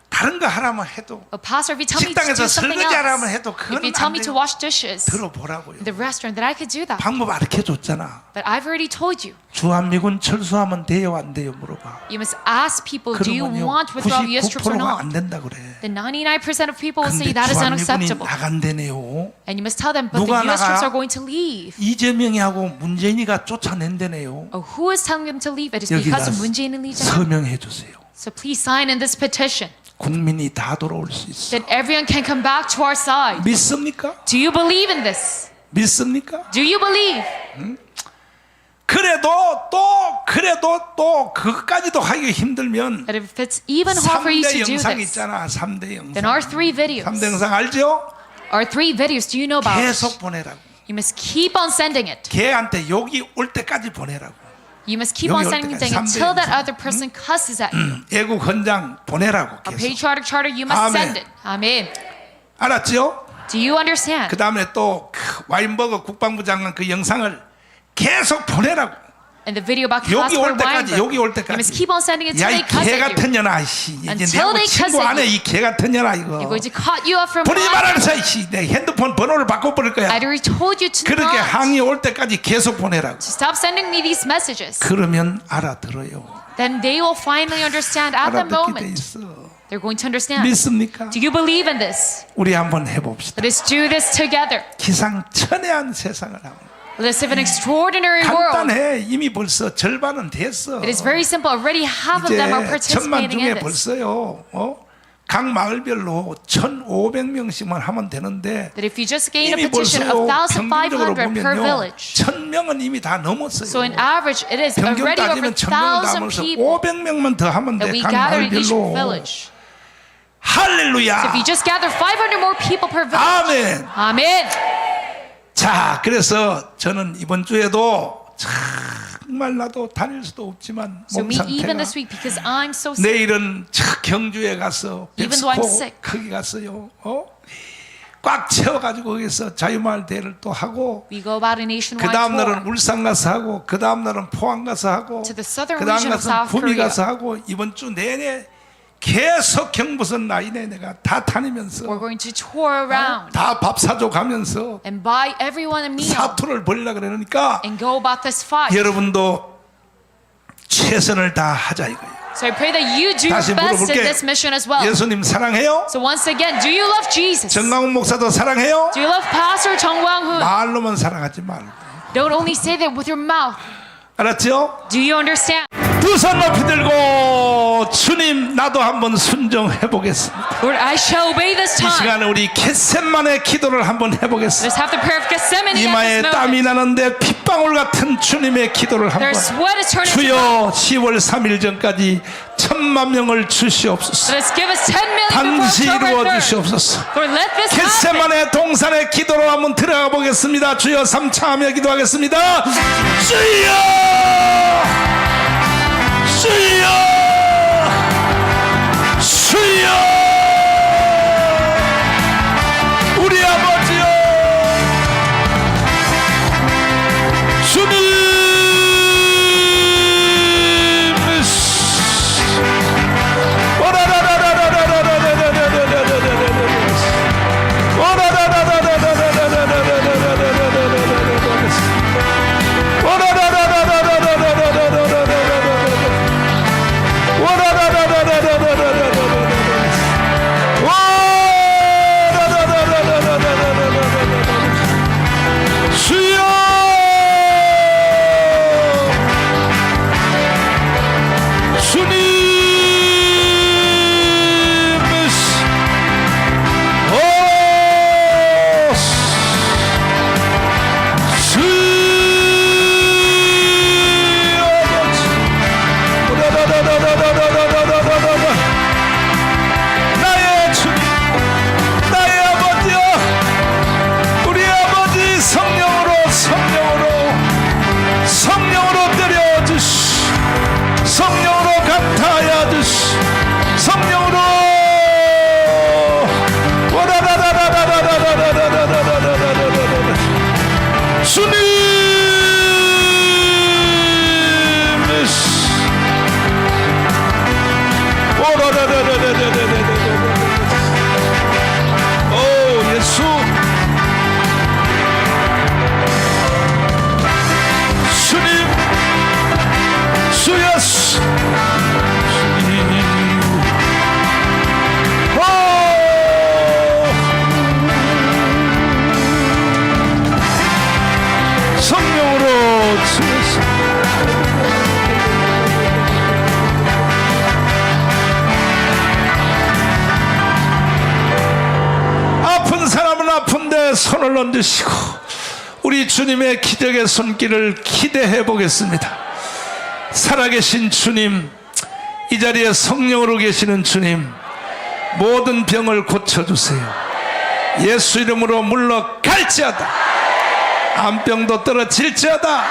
다른 거 하라면 해도 But pastor, if you tell me to do 식당에서 something 설거지 하라면 else, 해도 if 그건 you tell 안 me to 돼요. wash dishes 들어보라고요. in the restaurant, that I could do that. 방법 알려 줬잖아. But I've already told you. 주한미군 철수하면 돼요, 안 돼요? 물어봐. You must ask people, do you 그러면요 want withdrawal of US troops or 99%가 not? 안 된다 그래. The 99% of people will 근데 say that is 주한미군이 unacceptable. 나간대네요. And you must tell them, but the 누가 US troops 나가? are going to leave. 이재명이하고 문재인이가 쫓아낸대네요. Oh, who is telling them to leave? It is 여기다 because of Moon Jae-in and Lee Jae-hyun. 서명해 주세요. So please sign in this petition 국민이 다 돌아올 수 있어. that everyone can come back to our side. 믿습니까? Do you believe in this? 믿습니까? Do you believe? 그래도 또 그것까지도 하기 힘들면 But if it's even hard for you 3대 to do 영상 this, 있잖아. 3대 영상. then our 3 videos, 3대 영상 알죠? our 3 videos, do you know about it? 계속 보내라고. You must keep on sending it. 걔한테 욕이 올 때까지 보내라고. You must keep on 여기 올 sending it 때까지 until 3대 that 영상. other person cusses at you. 애국 헌장 보내라고 A 계속. patriotic charter, you must 아멘. send it. Amen. 알았죠? Do you understand? 그 다음에 또 와인버거 국방부 장관 그 영상을 계속 보내라고. And the video about 여기 Caspar 올 때까지, Weinberg. 여기 올 You must 때까지. keep on sending it 야, until 이 they cuss 개 at you. 같은 년아, 이씨. 이제 Until 내하고 they cuss 친구 at 안 해, you. 이 개 같은 년아, 이거. They're going to cut you up from 버리지 life. 말아서, 이씨. 내 핸드폰 번호를 바꿔버릴 거야. I already told you to 그렇게 not. 항의 올 때까지 계속 보내라고. To stop sending me these messages. 그러면 알아들어요. Then they will finally understand at the 알아듣게 돼 moment. 있어. They're going to understand. 믿습니까? Do you believe in this? 우리 한번 해봅시다. Let us do this together. 기상천외한 세상을 하고. Let us live in an extraordinary world. 간단해. 이미 벌써 절반은 됐어. It is very simple. Already half of them are 이제 천만 participating 중에 in this. 벌써요. 각 마을별로 1,500명씩만 하면 되는데 That if you just gain a 이미 petition 벌써 of 평균적으로 1,500 per 보면요, village. 1,000명은 이미 다 넘었어요. So in average, it is 평균 already over 따지면 1,000명 1,000 남아서 people 500명만 더 하면 that 돼. we 각 gather in each 마을별로. village. 할렐루야. So if you just gather 500 more people per village. 아멘. Amen. 자, 그래서 저는 이번 주에도 정말 나도 다닐 수도 없지만 So 몸 me even 상태가 this week because I'm so sick. 내일은 경주에 가서 Even though I'm 벽스코 sick. 거기 갔어요. 꽉 채워가지고 거기서 자유마을 대회를 또 하고 We go about a 그 nationwide 다음 tour. 날은 울산 가서 하고 그 다음 날은 포항 가서 하고 To the southern 그 다음 region of 날은 South 구미 Korea. 가서 하고 이번 주 내내 계속 경부선 라인에 내가 다 다니면서 We're going to tour around 다 밥 사줘 가면서 and buy everyone a meal 사투를 벌이려고 그러니까 and go about this fight. 여러분도 최선을 다하자 이거예요. So I pray that you do your 다시 best in 물어볼게. this mission as well. 예수님 사랑해요? So once again, do you love Jesus? Do 정강훈 목사도 사랑해요? you love Pastor Chung Wang-hoon? 말로만 사랑하지 말고. Don't only say that with your mouth. 알았죠? Do you understand? 두 손 높이 들고 주님 나도 한번 순종해 보겠습니다. Lord, I shall obey this 이 time. 시간에 우리 겟세만의 기도를 한번 해보겠습니다. Let's have the prayer of Gethsemane at 이마에 this 땀이 moment. 나는데 핏방울 같은 주님의 기도를 한번. Their sweat is turning to 주여 blood. 10월 3일 전까지 1,000만 명을 주시옵소서. Let us give us 10 million 반드시 before 이루어 October 3rd. 주시옵소서. Lord, let this happen. 겟세만의 동산의 기도로 한번 들어가 보겠습니다. 주여 삼차하며 기도하겠습니다. 주여! 주여! 주여! 우리 아버지여! 주님! 나의 주님, 나의 아버지여, 우리 아버지 성령으로 때려주시, 성령으로 감타하여 주시, 성령으로 주님. 오 예수 주님 주 예수 주님 성령으로 주 예수 아픈 사람은 아픈데 손을 얹으시고 우리 주 주님의 기적의 손길을 기대해 보겠습니다. 살아계신 주님, 이 자리에 성령으로 계시는 주님, 모든 병을 고쳐주세요. 예수 이름으로 물러갈지어다. 암병도 떨어질지어다.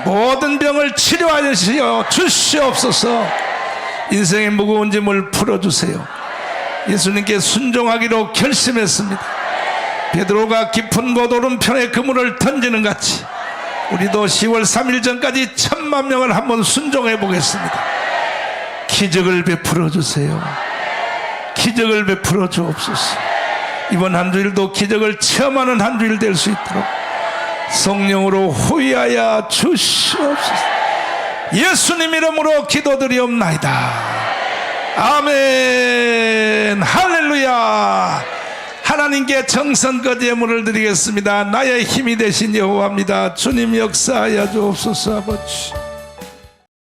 모든 병을 치료하여 주시옵소서. 인생의 무거운 짐을 풀어주세요. 예수님께 순종하기로 결심했습니다. 베드로가 깊은 곳 오른편에 그물을 던지는 같이 우리도 10월 3일 전까지 1000만 명을 한번 순종해 보겠습니다. 기적을 베풀어 주세요. 기적을 베풀어 주옵소서. 이번 한 주일도 기적을 체험하는 한 주일 될 수 있도록 성령으로 호위하여 주시옵소서. 예수님 이름으로 기도드리옵나이다. 아멘. 할렐루야. 하나님께 정성껏 예물을 드리겠습니다. 나의 힘이 되신 여호와입니다. 주님 역사하여 주옵소서. 아버지.